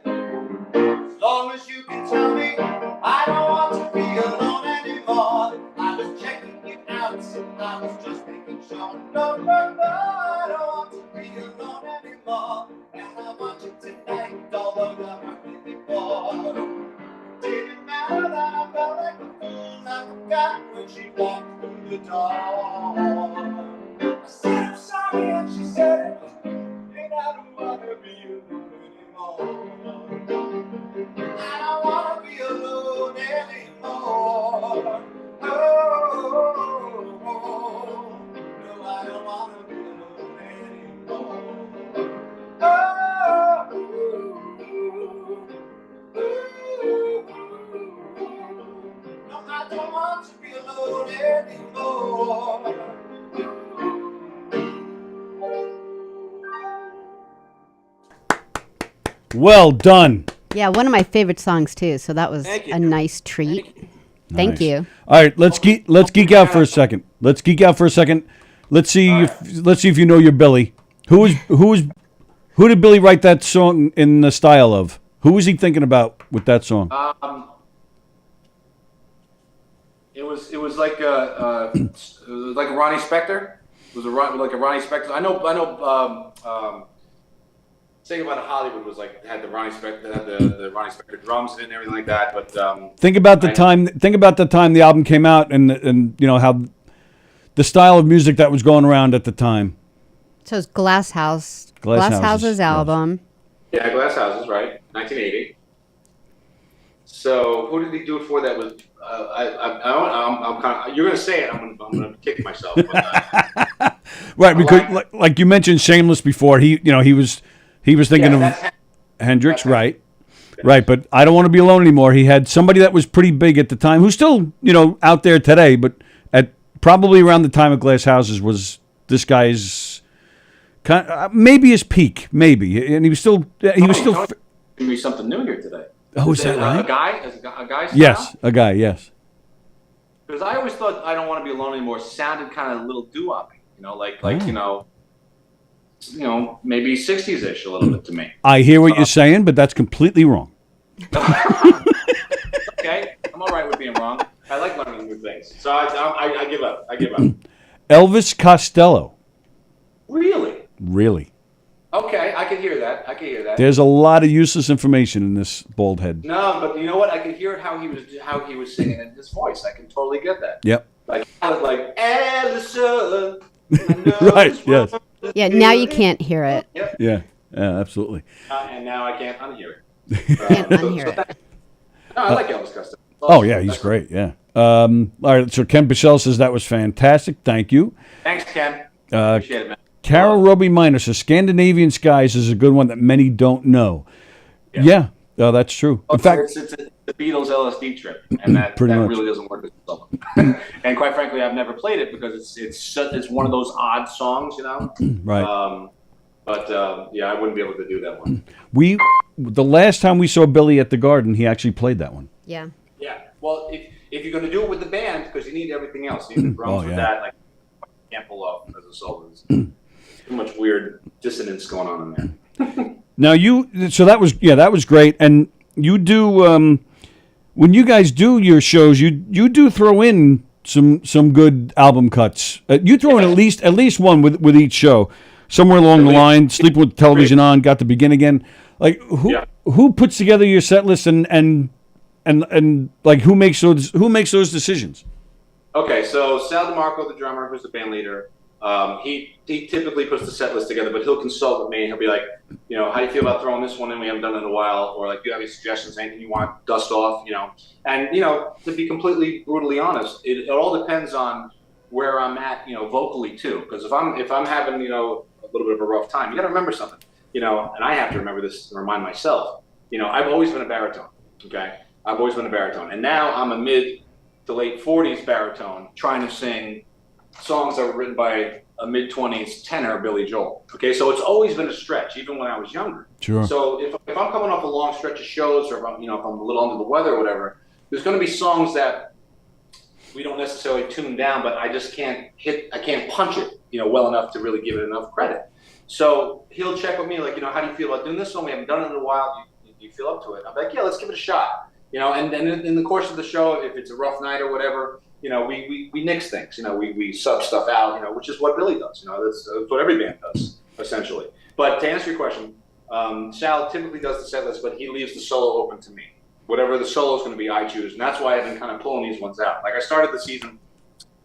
As long as you can tell me I don't want to be alone anymore. I was checking you out, I was just making sure. No, I don't want to be alone anymore. And I want you to Well done. Yeah, one of my favorite songs too. So that was Thank you. a nice treat. Thank you. All right, let's geek out for a second. Let's see if you know your Billy. Who did Billy write that song in the style of? Who was he thinking about with that song? It was like like Ronnie Spector. It was like a Ronnie Spector. I know. Saying About Hollywood was had the Ronnie Spector drums and everything like that. But think about the time the album came out, and you know how the style of music that was going around at the time. So it's Glass House's Houses, album. Yeah, Glass Houses, right? 1980. So who did he do it for? That was I'm kind of. You're gonna say it. I'm gonna kick myself. But, right, because like you mentioned, Shameless before. He was thinking of Hendrix, right? Right, but I Don't Want to Be Alone Anymore. He had somebody that was pretty big at the time, who's still out there today, but at probably around the time of Glass Houses was this guy's maybe his peak, maybe, and he was still. Give me something new here today. Oh, is that right? A guy style? Yes, a guy. Yes. Because I always thought I Don't Want to Be Alone Anymore sounded kind of a little doo-woppy, maybe 60s-ish a little bit to me. I hear what you're saying, but that's completely wrong. Okay, I'm all right with being wrong. I like learning new things, so I give up. Elvis Costello. Really? Okay, I can hear that. There's a lot of useless information in this bald head. No, but you know what? I could hear how he was singing in his voice. I can totally get that. Yep. Like Ellison. Right. Yes. Yeah. Now you can't hear it. Yep. Yeah. Yeah. Absolutely. And now I can't unhear it. Can't unhear it. No, I like Elvis Costello. Oh yeah, he's great. Yeah. All right. So Ken Pichelle says that was fantastic. Thank you. Thanks, Ken. Appreciate it, man. Carol Roby Minor says Scandinavian Skies is a good one that many don't know. Yeah. Oh, that's true. In fact, it's the Beatles LSD trip, and that really doesn't work as well. And quite frankly, I've never played it because it's one of those odd songs, Right. I wouldn't be able to do that one. The last time we saw Billy at the Garden, he actually played that one. Yeah. Yeah. Well, if you're going to do it with the band, because you need everything else, you need the drums with that. Like, can't pull off as a solo. Too much weird dissonance going on in there. Now that was great, and you do when you guys do your shows, you do throw in some good album cuts. You throw in at least one with each show, somewhere along the line. Sleeping with the Television On, Got to Begin Again. Like who puts together your set list and like who makes those decisions? Okay, so Sal DeMarco, the drummer, who's the band leader. He typically puts the set list together, but he'll consult with me. He'll be like, how do you feel about throwing this one in? We haven't done it in a while. Or like, do you have any suggestions? Anything you want dust off? And to be completely brutally honest, it all depends on where I'm at, vocally too. Because if I'm having a little bit of a rough time, you got to remember something, and I have to remember this and remind myself. I've always been a baritone. Okay, I've always been a baritone, and now I'm a mid to late 40s baritone trying to sing songs that were written by a mid-20s tenor Billy Joel. Okay, so it's always been a stretch, even when I was younger. Sure. So if I'm coming off a long stretch of shows, or if I'm a little under the weather or whatever, there's going to be songs that we don't necessarily tune down, but I just can't punch it, well enough to really give it enough credit. So he'll check with me, like, how do you feel about doing this song? We haven't done it in a while. Do you feel up to it? I'm like, yeah, let's give it a shot. And then in the course of the show, if it's a rough night or whatever, we nix things. We sub stuff out. Which is what Billy does. That's what every band does essentially. But to answer your question, Sal typically does the set list, but he leaves the solo open to me. Whatever the solo is going to be, I choose, and that's why I've been kind of pulling these ones out. Like I started the season,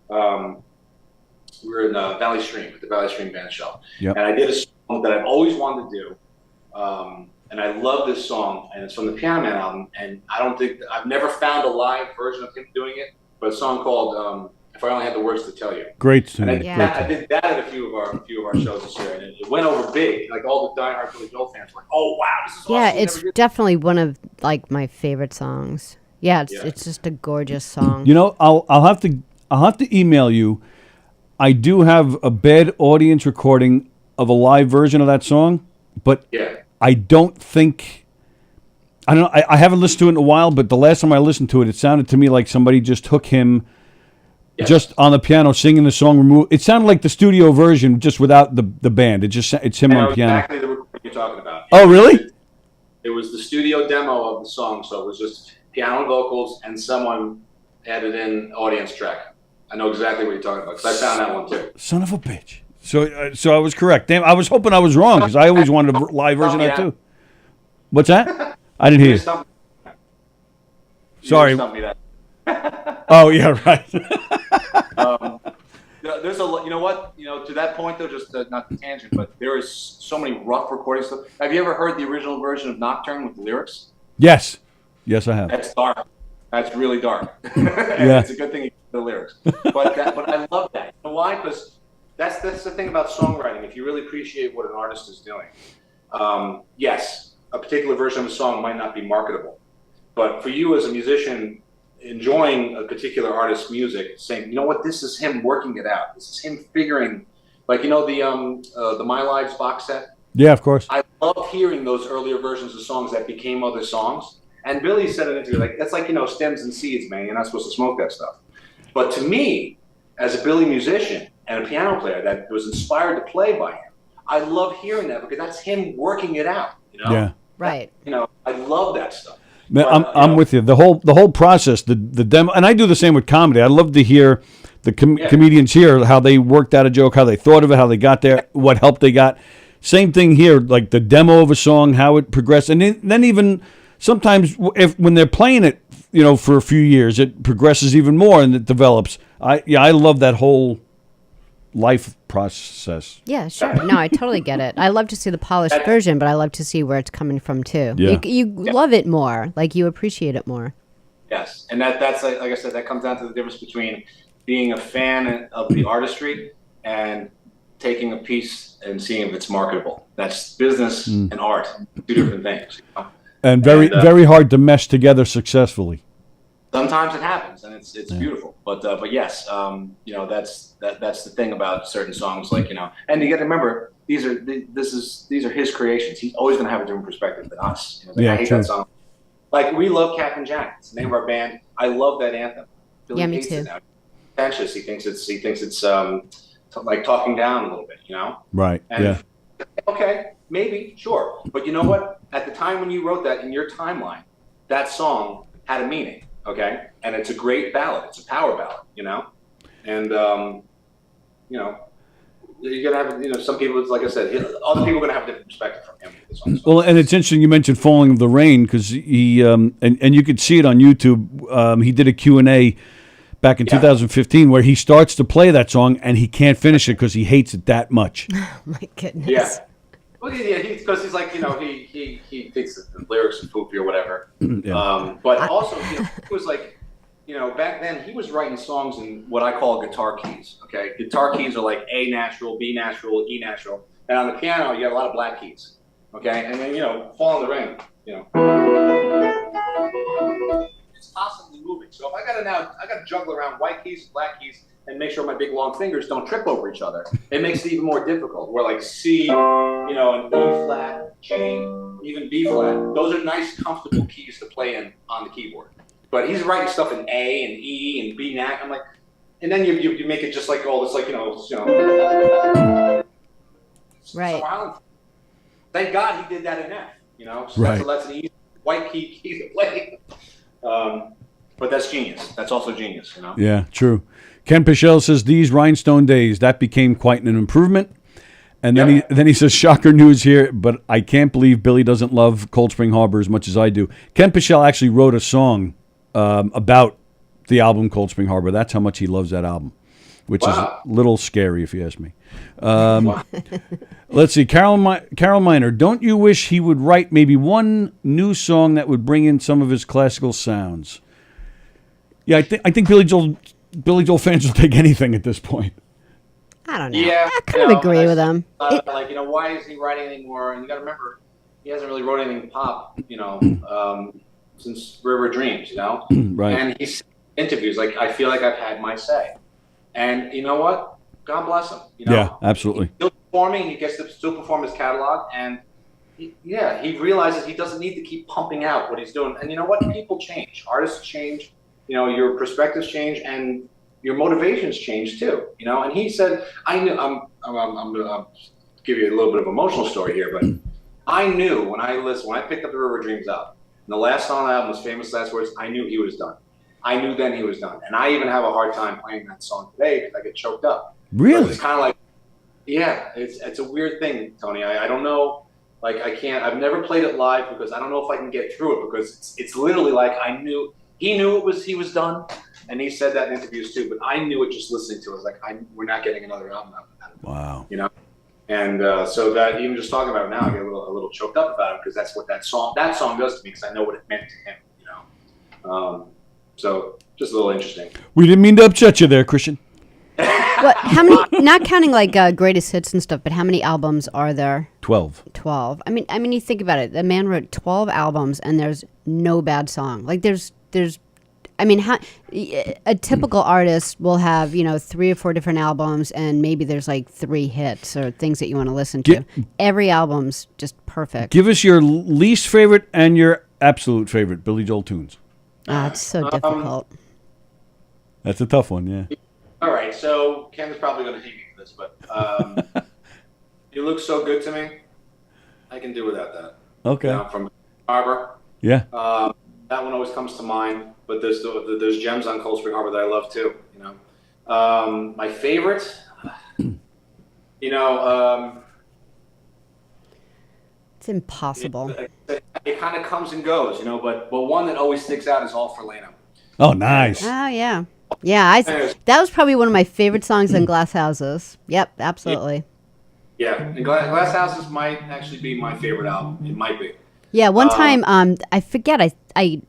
we were in Valley Stream at the Valley Stream Band Show, and I did a song that I've always wanted to do. And I love this song, and it's from the Piano Man album. And I've never found a live version of him doing it, but a song called "If I Only Had the Words to Tell You." Great tune. I did that at a few of our shows this year, and it went over big. Like all the diehard Billy Joel fans were like, "Oh wow, this is awesome." Yeah, it's definitely one of like my favorite songs. Yeah, it's just a gorgeous song. I'll have to email you. I do have a bad audience recording of a live version of that song, but I don't think I don't know. I haven't listened to it in a while, but the last time I listened to it, it sounded to me like somebody just took him just on the piano singing the song. It sounded like the studio version, just without the band. It's him on piano. Exactly the recording you're talking about. Oh, really? It was the studio demo of the song, so it was just piano and vocals, and someone added in audience track. I know exactly what you're talking about because I found that one too. Son of a bitch. So I was correct. Damn, I was hoping I was wrong because I always wanted a live version of that too. What's that? I didn't hear you. Sorry. Oh yeah, right. There's you know what? To that point though, just not the tangent, but there is so many rough recording stuff. Have you ever heard the original version of Nocturne with the lyrics? Yes, I have. That's dark. That's really dark. Yeah. It's a good thing you get the lyrics. But I love that. You know why? Because that's the thing about songwriting. If you really appreciate what an artist is doing, yes, a particular version of a song might not be marketable, but for you as a musician, enjoying a particular artist's music, saying, you know what, this is him working it out. This is him figuring, like the My Lives box set. Yeah, of course. I love hearing those earlier versions of songs that became other songs. And Billy said in an interview, like, that's like, stems and seeds, man. You're not supposed to smoke that stuff. But to me, as a Billy musician and a piano player that was inspired to play by him, I love hearing that because that's him working it out. Yeah. Right. I love that stuff. Man, I'm with you. The whole process, the demo, and I do the same with comedy. I love to hear the comedians here how they worked out a joke, how they thought of it, how they got there, what help they got. Same thing here, like the demo of a song, how it progressed, and then even sometimes when they're playing it, for a few years, it progresses even more and it develops. I love that whole life process. Yeah, sure. No, I totally get it. I love to see the polished version, but I love to see where it's coming from too. Yeah. You love it more, like you appreciate it more. Yes, and that's like I said, that comes down to the difference between being a fan of the artistry and taking a piece and seeing if it's marketable. That's business and art, two different things. And very hard to mesh together successfully. Sometimes it happens, and it's beautiful. But yes, that's the thing about certain songs, like and you got to remember these are his creations. He's always going to have a different perspective than us. I hate that song. Like we love Captain Jack. It's the name of our band. I love that anthem. Billy me hates too. it now. Pretentious. He thinks it's like talking down a little bit. Right. And yeah. Okay, maybe, sure. But you know what? At the time when you wrote that in your timeline, that song had a meaning, okay? And it's a great ballad. It's a power ballad, And, you're going to have, some people, like I said, other people are going to have a different perspective from him. With this song. Well, and it's interesting you mentioned Falling of the Rain because he, and you could see it on YouTube, he did a Q&A back in 2015 where he starts to play that song and he can't finish it because he hates it that much. Oh, my goodness. Yeah. Well, yeah, because he's like, he thinks that the lyrics are poopy or whatever. Yeah. But also, he was like, back then he was writing songs in what I call guitar keys. Okay, guitar keys are like A natural, B natural, E natural, and on the piano you have a lot of black keys. Okay, and then Fall in the Rain, it's constantly moving. So if I got to juggle around white keys, black keys, and make sure my big long fingers don't trip over each other. It makes it even more difficult. Where like C, and E flat, G, even B flat. Those are nice, comfortable keys to play in on the keyboard. But he's writing stuff in A and E and B nat. I'm like, and then you make it just like all this, like right. So thank God he did that in F. So right. that's an easy white key to play. But that's genius. That's also genius, Yeah, true. Ken Pichelle says these Rhinestone Days that became quite an improvement. And then he says, shocker news here, but I can't believe Billy doesn't love Cold Spring Harbor as much as I do. Ken Pichelle actually wrote a song about the album Cold Spring Harbor. That's how much he loves that album, which is a little scary if you ask me. Let's see, Carol Miner, don't you wish he would write maybe one new song that would bring in some of his classical sounds? Yeah, I think Billy Joel fans will take anything at this point. I don't know. Yeah, I kind of agree with him. Why is he writing anymore? And you got to remember, he hasn't really wrote anything pop, since River Dreams, Right. And he's interviews like, I feel like I've had my say. And you know what? God bless him. Yeah, absolutely. He's still performing. He gets to still perform his catalog, and he realizes he doesn't need to keep pumping out what he's doing. And you know what? People change. Artists change. You know, your perspectives change and your motivations change too. You know, and he said, I knew. I'm gonna give you a little bit of an emotional story here, but I knew when I picked up the River Dreams album, and the last song on the album was Famous Last Words. I knew he was done. I knew then he was done. And I even have a hard time playing that song today because I get choked up. Really? But it's kind of like, yeah, it's a weird thing, Tony. I don't know. Like, I've never played it live because I don't know if I can get through it because it's literally like he knew he was done. And he said that in interviews too, but I knew it just listening to it. I was like, we're not getting another album out of that. Wow. You know? And so that even just talking about it now, I get a little choked up about it because that's what that song does to me because I know what it meant to him, you know? So just a little interesting. We didn't mean to upset you there, Christian. What? How many? Not counting like greatest hits and stuff, but how many albums are there? 12. 12. I mean, you think about it. The man wrote 12 albums, and there's no bad song. Like there's. I mean, a typical artist will have 3 or 4 different albums, and maybe there's like 3 hits or things that you want to listen to. Every album's just perfect. Give us your least favorite and your absolute favorite Billy Joel tunes. It's so difficult. That's a tough one, yeah. All right, so Ken is probably going to hate me for this, but You Look So Good to Me, I can do without that. Okay. You know, from Harbor. Yeah. That one always comes to mind, but there's gems on Cold Spring Harbor that I love too. You know, my favorite, it's impossible. It kind of comes and goes, you know, but one that always sticks out is All for Lena. Oh, nice. Oh, yeah. Yeah, that was probably one of my favorite songs on Glass Houses. Yep, absolutely. Yeah, and Glass Houses might actually be my favorite album. It might be. Yeah, one time, I forget, I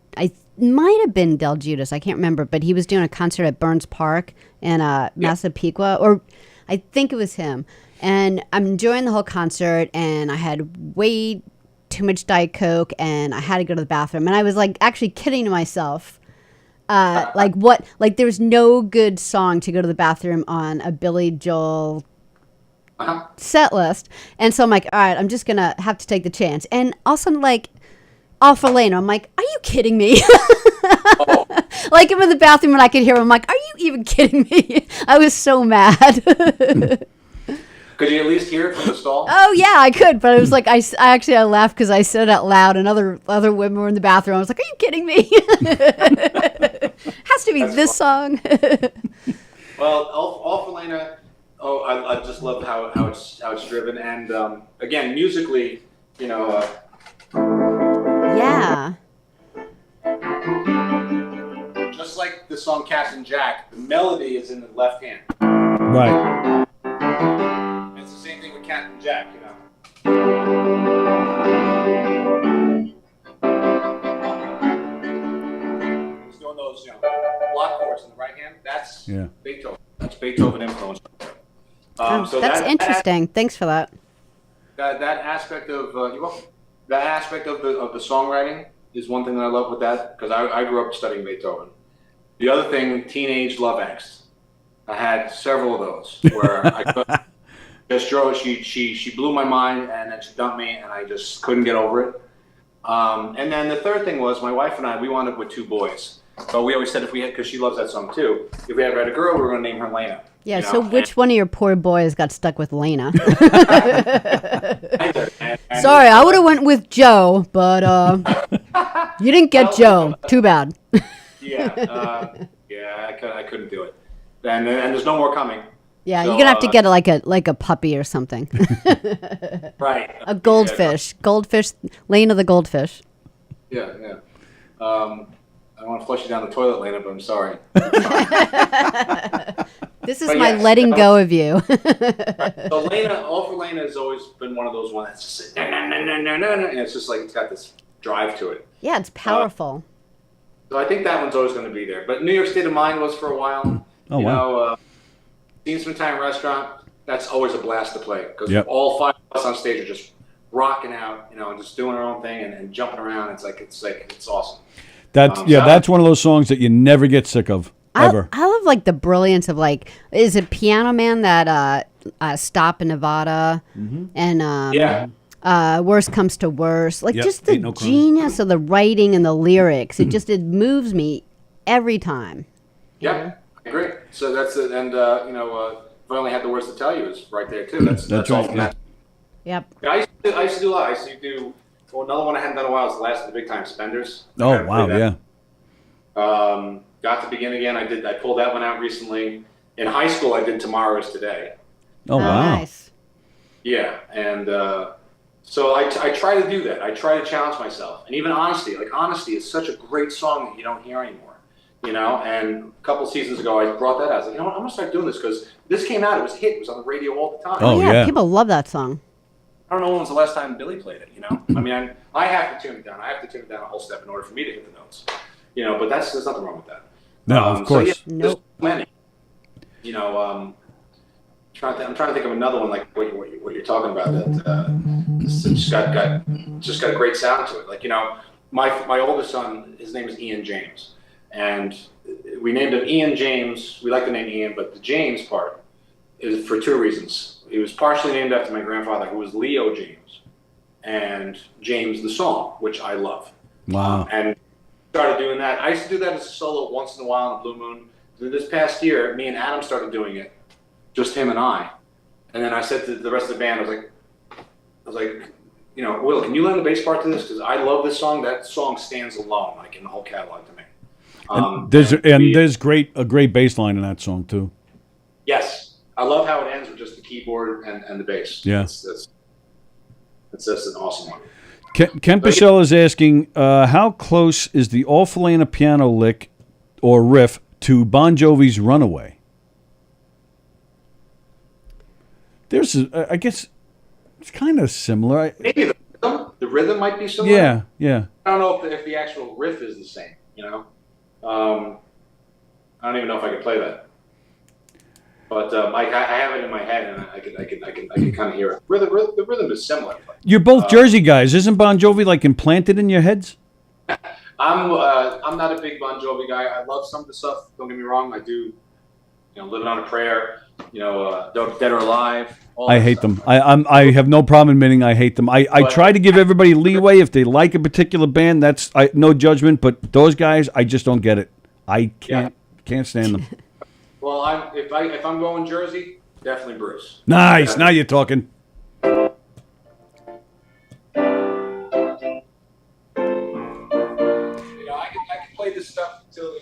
might have been Del Judas, I can't remember, but he was doing a concert at Burns Park in Massapequa, or I think it was him. And I'm enjoying the whole concert, and I had way too much Diet Coke, and I had to go to the bathroom. And I was like actually kidding to myself. There's no good song to go to the bathroom on a Billy Joel set list. And so I'm like, all right, I'm just going to have to take the chance. And all of a sudden, like, All for Lena, I'm like, are you kidding me? Like, I'm in the bathroom and I could hear him. I'm like, are you even kidding me? I was so mad. Could you at least hear it from the stall? Oh, yeah, I could. But it was like, I laughed because I said it out loud and other women were in the bathroom. I was like, are you kidding me? Has to be this song. Well, All for Lena, I just love how it's driven. And again, musically, yeah. Just like the song Captain Jack, the melody is in the left hand. Right. It's the same thing with Captain Jack, He's doing those, block chords in the right hand. That's Beethoven. That's Beethoven influence. So that's interesting. Thanks for that. That aspect of that aspect of the songwriting is one thing that I love with that because I grew up studying Beethoven. The other thing, teenage love angst. I had several of those where I just drove. She blew my mind and then she dumped me and I just couldn't get over it. And then the third thing was my wife and I. We wound up with 2 boys, but we always said because she loves that song too. If we ever had a girl, we were going to name her Lena. Yeah, so which one of your poor boys got stuck with Lena? Sorry, I would have went with Joe, but you didn't get Joe. Too bad. I couldn't do it. And there's no more coming. Yeah, so, you're gonna have to get like a puppy or something. Right. A goldfish. Goldfish, Lena the goldfish. Yeah. I don't want to flush you down the toilet, Lena, but I'm sorry. This is my letting go of you. Right. So Lena, All for Lena has always been one of those ones that's just like, no, and it's just like it's got this drive to it. Yeah, it's powerful. So I think that one's always going to be there. But New York State of Mind was for a while. Oh, wow. Seen Some Time Restaurant, that's always a blast to play because all 5 of us on stage are just rocking out, and just doing our own thing and jumping around. It's awesome. That's one of those songs that you never get sick of. Ever. I love like the brilliance of is it Piano Man that Stop in Nevada and Worst Comes to Worst. Like, Yep, just the Ain't No Crime. genius of the writing and the lyrics. It moves me every time. Yeah, I agree. So that's it. And, if I only had the words to tell you, is right there, too. That's That's all right, from yeah. that. Yep. Yeah, I used to do a lot. I used to do, well, another one I hadn't done in a while was the last of the Big Time Spenders. I Oh, gotta wow, play that. yeah. Got to Begin Again. I pulled that one out recently. In high school, I did Tomorrow is Today. Oh, wow. Nice. Yeah, and so I try to do that. I try to challenge myself. And even Honesty. Like, Honesty is such a great song that you don't hear anymore. And a couple seasons ago, I brought that out. I was like, I'm going to start doing this because this came out. It was a hit. It was on the radio all the time. Oh, yeah, yeah. people love that song. I don't know when was the last time Billy played it, I mean, I have to tune it down. I have to tune it down a whole step in order for me to hit the notes. But there's nothing wrong with that. No, of course. So, yeah, there's many. I'm trying to think of another one like what you're talking about that just got a great sound to it. Like, my oldest son, his name is Ian James, and we named him Ian James. We like the name Ian, but the James part is for two reasons. He was partially named after my grandfather, who was Leo James, and James the song, which I love. Wow. And started doing that. I used to do that as a solo once in a while on the Blue Moon. This past year, me and Adam started doing it, just him and I. And then I said to the rest of the band, I was like, Will, can you learn the bass part to this? Because I love this song. That song stands alone, like in the whole catalog to me. There's a great bass line in that song too. Yes, I love how it ends with just the keyboard and the bass. Yeah, it's just an awesome one. Ken Picell is asking, how close is the Awful Ain't a Piano lick or riff to Bon Jovi's Runaway? I guess it's kind of similar. Maybe the rhythm might be similar. Yeah. I don't know if the actual riff is the same. I don't even know if I could play that. But I have it in my head, and I can kind of hear it. The rhythm is similar. You're both Jersey guys. Isn't Bon Jovi like implanted in your heads? I'm not a big Bon Jovi guy. I love some of the stuff. Don't get me wrong. I do. Living on a Prayer. Dead or Alive. I hate them. I have no problem admitting I hate them. I try to give everybody leeway if they like a particular band. That's no judgment, but those guys, I just don't get it. I can't stand them. Well, if I'm going Jersey, definitely Bruce. Nice. Now you're talking. I can play this stuff until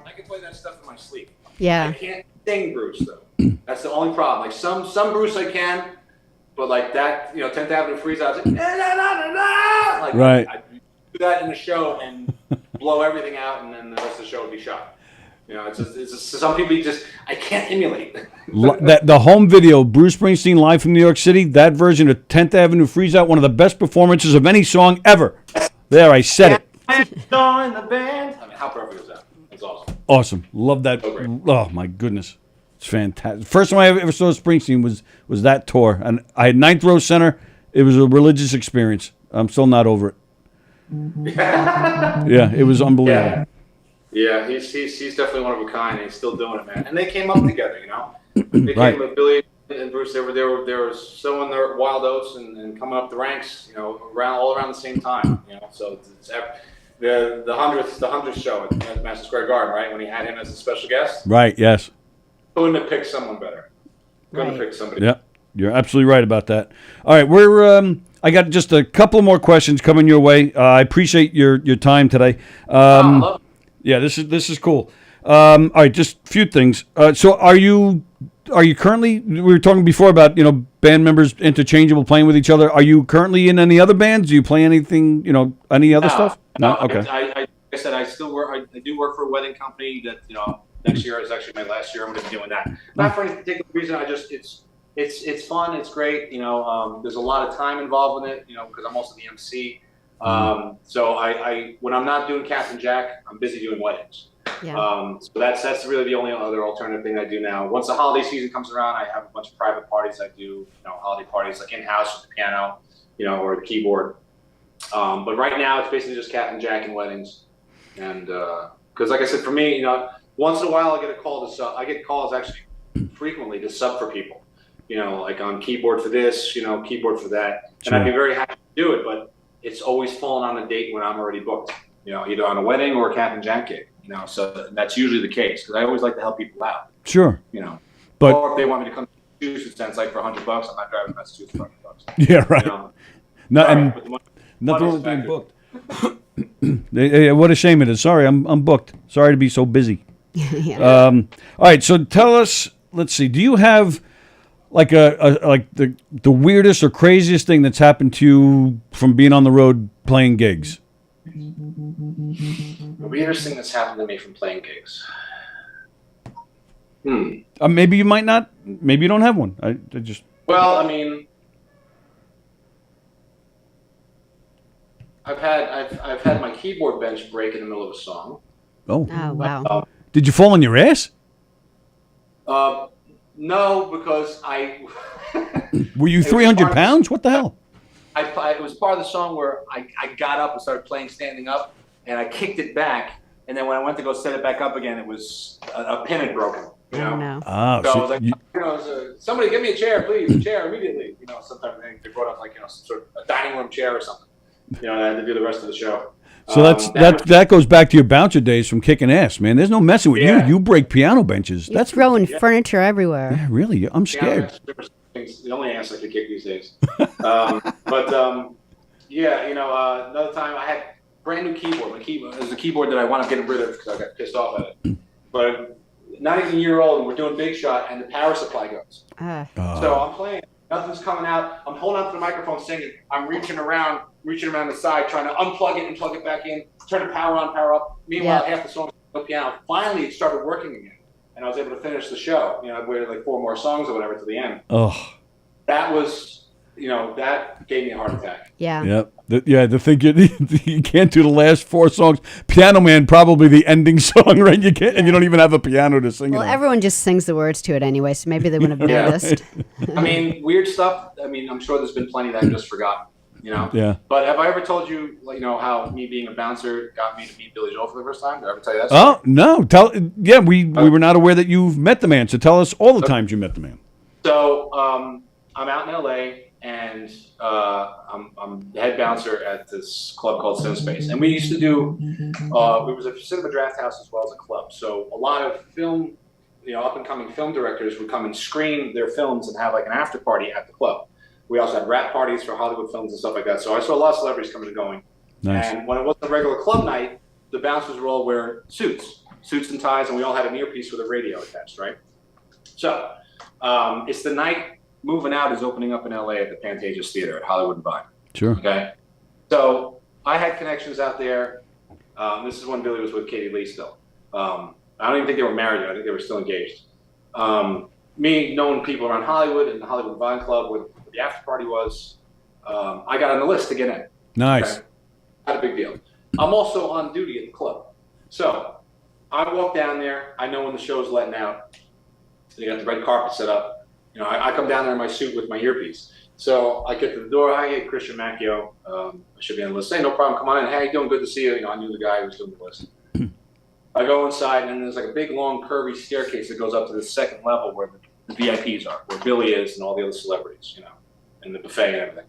I can play that stuff in my sleep. Yeah. I can't sing Bruce though. That's the only problem. Like some Bruce I can. But like that, 10th Avenue Freeze Out, like, like right. I do that in the show and blow everything out, and then the rest of the show would be shot. It's just some people I can't emulate. The home video, Bruce Springsteen live from New York City, that version of 10th Avenue Freeze Out, one of the best performances of any song ever. There, I said it. Star in the band. I mean, how perfect is that? It's awesome. Awesome. Love that. Oh my goodness. It's fantastic. First time I ever saw Springsteen was that tour, and I had ninth row center. It was a religious experience. I'm still not over it. Yeah, it was unbelievable. Yeah, he's definitely one of a kind, and he's still doing it, man. And they came up together, They Right. came with Billy and Bruce. They were sowing their wild oats and coming up the ranks, all around the same time, So it's the 100th show at Madison Square Garden, right? When he had him as a special guest. Right. Yes. Couldn't have picked someone better. Couldn't have picked somebody. Yeah, you're absolutely right about that. All right, I got just a couple more questions coming your way. I appreciate your time today. Love it. Yeah, this is cool. All right, just a few things. So are you currently? We were talking before about band members interchangeable playing with each other. Are you currently in any other bands? Do you play anything? Any other stuff? No. Okay. Like I said, I still work. I do work for a wedding company that next year is actually my last year. I'm going to be doing that. Not for any particular reason. It's fun. It's great. There's a lot of time involved in it. Because I'm also the MC. So I when I'm not doing Captain Jack, I'm busy doing weddings. Yeah. So that's really the only other alternative thing I do now. Once the holiday season comes around, I have a bunch of private parties I do. Holiday parties like in house with the piano, or the keyboard. But right now it's basically just Captain Jack and weddings, and Because like I said, for me, you know, once in a while I get a call to sub. I get calls actually frequently to sub for people. You know, like on keyboard for this, you know, keyboard for that. Sure. And I'd be very happy to do it, but it's always fallen on a date when I'm already booked. You know, either on a wedding or a Cap and Jack gig. You know, so that's usually the case because I always like to help people out. Sure. You know, but or if they want me to come to Massachusetts, then it's like for $100, I'm not driving to Massachusetts for $100. yeah, right. You know? No, Sorry, and but the money- nothing wrong money's with being factored. booked. What a shame it is. Sorry, I'm booked. Sorry to be so busy. Yeah. All right, so tell us. Let's see. Do you have like the weirdest or craziest thing that's happened to you from being on the road playing gigs? The weirdest thing that's happened to me from playing gigs. Maybe you might not. Maybe you don't have one. I just. Well, I mean, I've had my keyboard bench break in the middle of a song. Oh. Oh, wow. Did you fall on your ass? No, because I. Were you It was 300 part of- pounds? What the hell? It was part of the song where I got up and started playing standing up, and I kicked it back, and then when I went to go set it back up again, it was a pin had broken. You know? Oh, no. Ah, So I so was like, you- you know, somebody give me a chair, please, a chair immediately. You know, sometimes they brought up like, you know, some sort of a dining room chair or something. You know, and I had to do the rest of the show. so that goes back to your bouncer days from kicking ass, man. There's no messing with Yeah. you. You break piano benches. You're That's throwing furniture everywhere. yeah, really. I'm scared. The only ass I could kick these days. Yeah, you know, another time I had brand new keyboard. My keyboard it was a keyboard that I wound up getting rid of because I got pissed off at it. But not even a year old, and we're doing Big Shot, and the power supply goes. So I'm playing, nothing's coming out. I'm holding onto the microphone singing. I'm reaching around the side, trying to unplug it and plug it back in, turn the power on, power up. Meanwhile, half the song is no piano. Finally, it started working again, and I was able to finish the show. You know, I waited like 4 more songs or whatever to the end. Oh. That was, you know, that gave me a heart attack. Yeah. Yep. The thing you can't do the last 4 songs. Piano Man, probably the ending song, right? You can't, and you don't even have a piano to sing Well, it on. everyone just sings the words to it anyway, so maybe they wouldn't have noticed. I mean, weird stuff. I mean, I'm sure there's been plenty that I've just forgotten, you know? Yeah. But have I ever told you, like, you know, how me being a bouncer got me to meet Billy Joel for the first time? Did I ever tell you that story? Oh no! We were not aware that you've met the man. So tell us all the times you met the man. So I'm out in LA, and I'm the head bouncer at this club called CineSpace, and we used to do. It was a cinema draft house as well as a club. So a lot of film, you know, up and coming film directors would come and screen their films and have like an after party at the club. We also had wrap parties for Hollywood films and stuff like that. So I saw a lot of celebrities coming and going. Nice. And when it wasn't a regular club night, the bouncers would all wear suits and ties, and we all had an earpiece with a radio attached, right? So it's the night Moving Out is opening up in LA at the Pantages Theater at Hollywood and Vine. Sure. Okay. So I had connections out there. This is when Billy was with Katie Lee still. I don't even think they were married yet. I think they were still engaged. Me knowing people around Hollywood and the Hollywood Vine Club where the after party was, I got on the list to get in. Nice. Okay? Not a big deal. I'm also on duty at the club. So I walk down there. I know when the show's letting out. They got the red carpet set up. You know, I come down there in my suit with my earpiece. So I get to the door. Hi, hey, Christian Macchio. I should be on the list. Hey, no problem. Come on in. Hey, how you doing? Good to see you. You know, I knew the guy who was doing the list. I go inside, and there's like a big, long, curvy staircase that goes up to the second level where the VIPs are, where Billy is and all the other celebrities, you know, and the buffet and everything.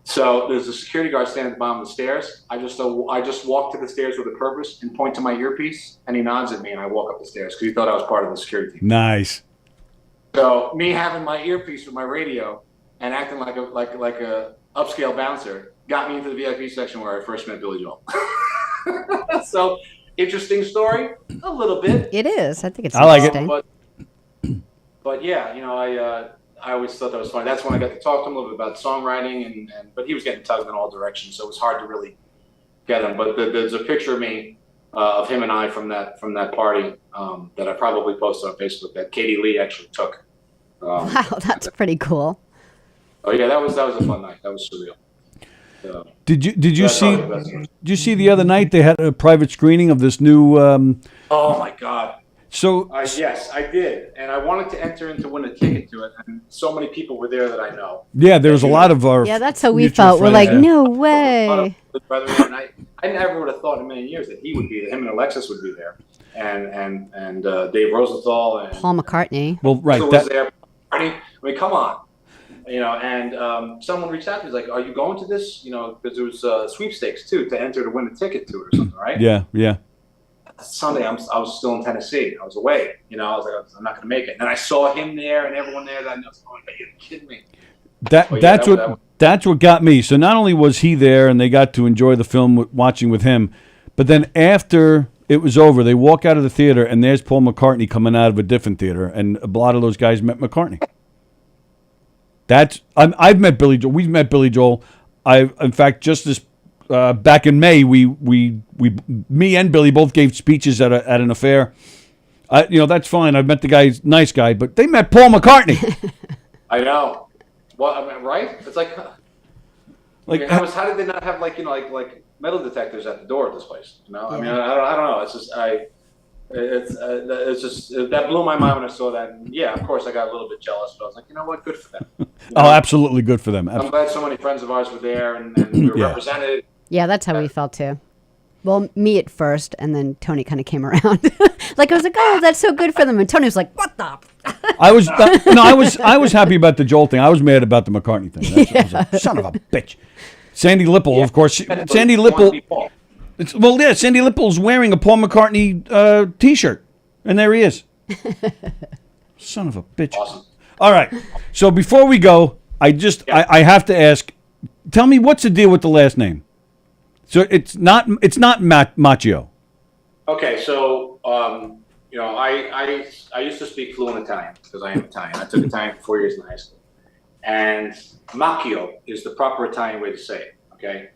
So there's a security guard standing at the bottom of the stairs. I just walk to the stairs with a purpose and point to my earpiece, and he nods at me, and I walk up the stairs because he thought I was part of the security team. Nice. So me having my earpiece with my radio and acting like a upscale bouncer got me into the VIP section where I first met Billy Joel. So interesting story, a little bit. It is. I think it's I like it. interesting. But yeah, you know, I always thought that was funny. That's when I got to talk to him a little bit about songwriting, but he was getting tugged in all directions, so it was hard to really get him. But there's a picture of me of him and I from that party that I probably posted on Facebook that Katie Lee actually took. Wow, that's pretty cool. Oh yeah, that was a fun night. That was surreal. Did you that's see? probably the best. Did you see the other night they had a private screening of this new? Oh my God. So Yes, I did, and I wanted to enter in to win a ticket to it, and so many people were there that I know. yeah, there's a lot of our. Yeah, that's how we mutual felt. We're friends like, there. no A lot way. of brethren, and I never would have thought in a million years that he would be there. Him and Alexis would be there, and Dave Rosenthal and Paul McCartney. Well, right. was there. I mean, come on. And someone reached out to me, like, "Are you going to this?" Because there was sweepstakes too to enter to win a ticket to it or something, right? Yeah. Sunday, I was still in Tennessee. I was away. I was like, I'm not going to make it. And then I saw him there and everyone there. That I was going, "Are you kidding me?" That's what got me. So not only was he there and they got to enjoy the film watching with him, but then after it was over, they walk out of the theater and there's Paul McCartney coming out of a different theater, and a lot of those guys met McCartney. I've met Billy Joel. We've met Billy Joel. In fact, just this back in May, me and Billy both gave speeches at an affair. That's fine. I've met the guy, nice guy, but they met Paul McCartney. I know. Well, I mean, right? It's like how did they not have like metal detectors at the door of this place? I mean, I don't know. It's just it's just that blew my mind when I saw that. And yeah, of course, I got a little bit jealous, but I was like, you know what? Good for them. Oh, absolutely good for them. I'm glad so many friends of ours were there and we were represented. Yeah, that's how we felt too. Well, me at first, and then Tony kind of came around. Like I was like, "Oh, that's so good for them," and Tony was like, "What the?" I was happy about the Joel thing. I was mad about the McCartney thing. I was like, son of a bitch. Sandy Lipple, of course. Sandy Lipple. Sandy Lipple's wearing a Paul McCartney T-shirt, and there he is. Son of a bitch. Awesome. All right. So before we go, I have to ask. Tell me, what's the deal with the last name? So it's not Macchio. Okay, so I used to speak fluent Italian because I am Italian. I took Italian for 4 years in high school, and Macchio is the proper Italian way to say it. Okay,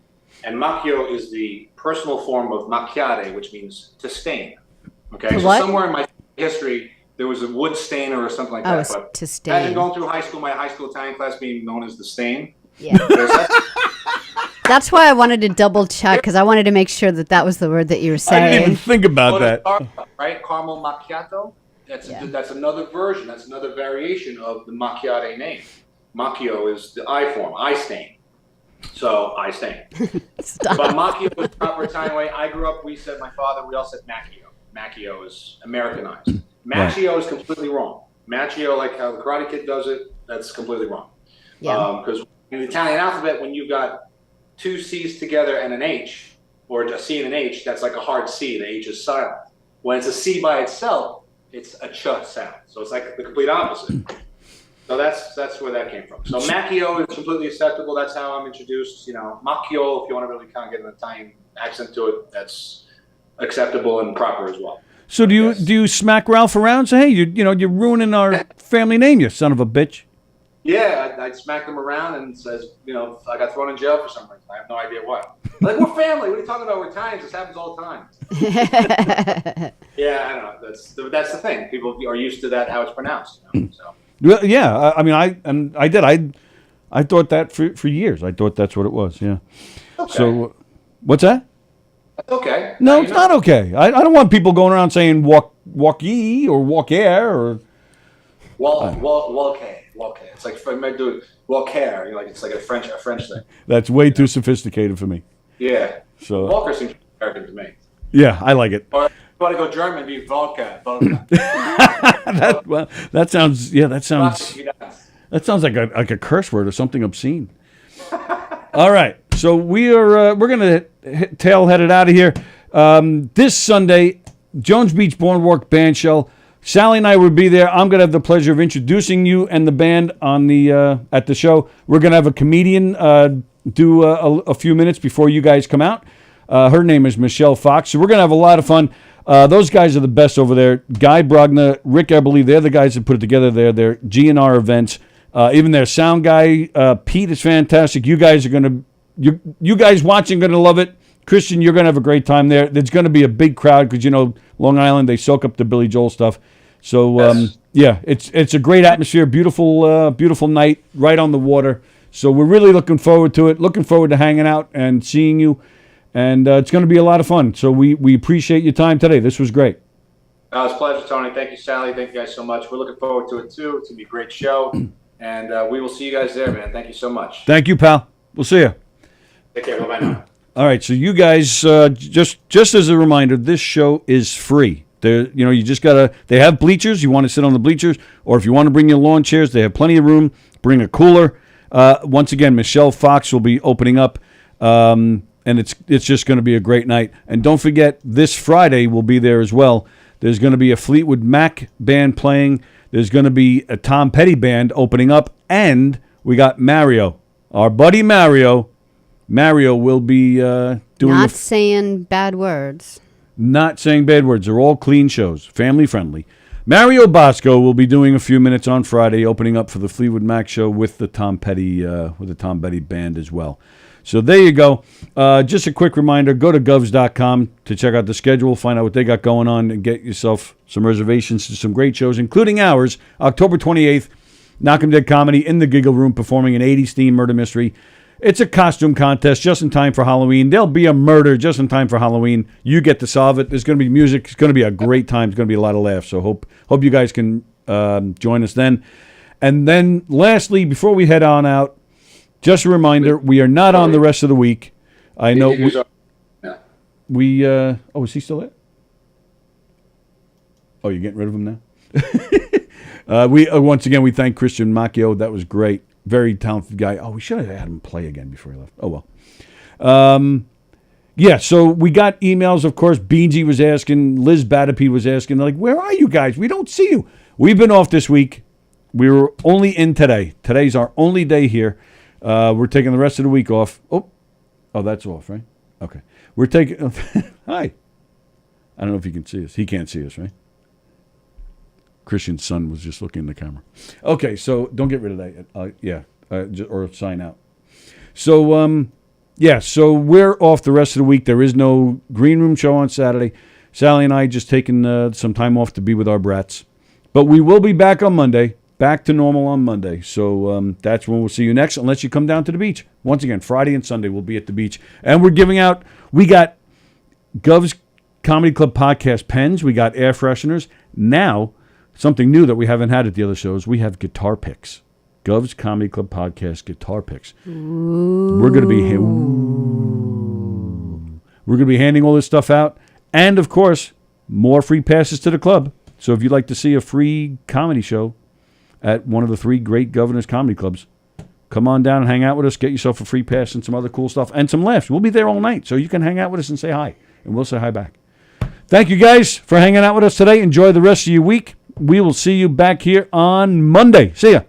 and Macchio is the personal form of macchiare, which means to stain. Okay, so somewhere in my history there was a wood stainer or something like that. But to stain. Imagine going through high school, my high school Italian class being known as the stain. Yeah. That's why I wanted to double check, because I wanted to make sure that was the word that you were saying. I didn't even think about that. Right, caramel macchiato. That's another version. That's another variation of the macchiare name. Macchio is the I form, I stain. So I stain. But Macchio is the proper Italian way. I grew up. We said my father. We all said Macchio. Macchio is Americanized. Macchio is completely wrong. Macchio, like how the Karate Kid does it, that's completely wrong. Yeah. Because in the Italian alphabet, when you've got two C's together and an H, or a C and an H, that's like a hard C. The H is silent. When it's a C by itself, it's a ch sound. So it's like the complete opposite. So that's where that came from. So Macchio is completely acceptable. That's how I'm introduced. Macchio, if you want to really kind of get an Italian accent to it, that's acceptable and proper as well. So do you smack Ralph around and say, "Hey, you're ruining our family name, you son of a bitch"? Yeah, I'd smack them around and says, I got thrown in jail for some reason. I have no idea why. Like, we're family. What are you talking about? We're Italians. This happens all the time. Yeah, I don't know. That's the thing. People are used to that, how it's pronounced. So. Well, yeah. I mean, I thought that for years. I thought that's what it was. Yeah. Okay. So, what's that? That's okay. No, it's not okay. I don't want people going around saying walk ye or walk air or. Walk. It's like if I might do it, walker. It's like a French thing. That's way too sophisticated for me. Yeah. So Walker seems American to me. Yeah, I like it. Or if you want to go German, be Volker. that sounds like a curse word or something obscene. All right, so we're gonna tail-head it out of here. This Sunday, Jones Beach Boardwalk Band Shell. Sallie and I will be there. I'm going to have the pleasure of introducing you and the band on at the show. We're going to have a comedian do a few minutes before you guys come out. Her name is Michelle Fox. So we're going to have a lot of fun. Those guys are the best over there. Guy Brogna, Rick Eberly, they're the guys that put it together there. They're GNR events. Even their sound guy, Pete, is fantastic. You guys are going to, you guys watching are going to love it. Christian, you're going to have a great time there. There's going to be a big crowd because, Long Island, they soak up the Billy Joel stuff. So, yeah, it's a great atmosphere, beautiful night right on the water. So we're really looking forward to it, looking forward to hanging out and seeing you. And it's going to be a lot of fun. So we appreciate your time today. This was great. It was a pleasure, Tony. Thank you, Sallie. Thank you guys so much. We're looking forward to it, too. It's going to be a great show. And we will see you guys there, man. Thank you so much. Thank you, pal. We'll see you. Take care. Bye-bye now. All right, so you guys, just as a reminder, this show is free. You just gotta. They have bleachers. You want to sit on the bleachers, or if you want to bring your lawn chairs, they have plenty of room. Bring a cooler. Once again, Michelle Fox will be opening up, and it's just going to be a great night. And don't forget, this Friday we'll be there as well. There's going to be a Fleetwood Mac band playing. There's going to be a Tom Petty band opening up, and we got Mario, our buddy Mario. Mario will be doing not saying bad words. Not saying bad words. They're all clean shows, family friendly. Mario Bosco will be doing a few minutes on Friday, opening up for the Fleetwood Mac show with the Tom Petty band as well. So there you go. Just a quick reminder: go to govs.com to check out the schedule, find out what they got going on, and get yourself some reservations to some great shows, including ours, October 28th, Knockem Dead Comedy in the Giggle Room, performing an 80s theme murder mystery. It's a costume contest just in time for Halloween. There'll be a murder just in time for Halloween. You get to solve it. There's going to be music. It's going to be a great time. It's going to be a lot of laughs. So hope you guys can join us then. And then lastly, before we head on out, just a reminder, we are not on the rest of the week. I know we oh, is he still there? Oh, you're getting rid of him now? Once again, we thank Christian Macchio. That was great. Very talented guy. Oh, we should have had him play again before he left. Oh, well. Yeah, so we got emails, of course. Beansy was asking. Liz Batapede was asking. They're like, where are you guys? We don't see you. We've been off this week. We were only in today. Today's our only day here. We're taking the rest of the week off. Oh, that's off, right? Okay. We're taking... Hi. I don't know if you can see us. He can't see us, right? Christian's son was just looking in the camera. Okay, so don't get rid of that. Or sign out. So, so we're off the rest of the week. There is no Green Room show on Saturday. Sallie and I just taking some time off to be with our brats. But we will be back on Monday. Back to normal on Monday. So that's when we'll see you next, unless you come down to the beach. Once again, Friday and Sunday we'll be at the beach. And we're giving out, we got Gov's Comedy Club podcast pens. We got air fresheners. Now... something new that we haven't had at the other shows, we have guitar picks. Gov's Comedy Club Podcast guitar picks. Ooh. We're going to be handing all this stuff out. And, of course, more free passes to the club. So if you'd like to see a free comedy show at one of the 3 great Governor's comedy clubs, come on down and hang out with us. Get yourself a free pass and some other cool stuff and some laughs. We'll be there all night, so you can hang out with us and say hi. And we'll say hi back. Thank you, guys, for hanging out with us today. Enjoy the rest of your week. We will see you back here on Monday. See ya.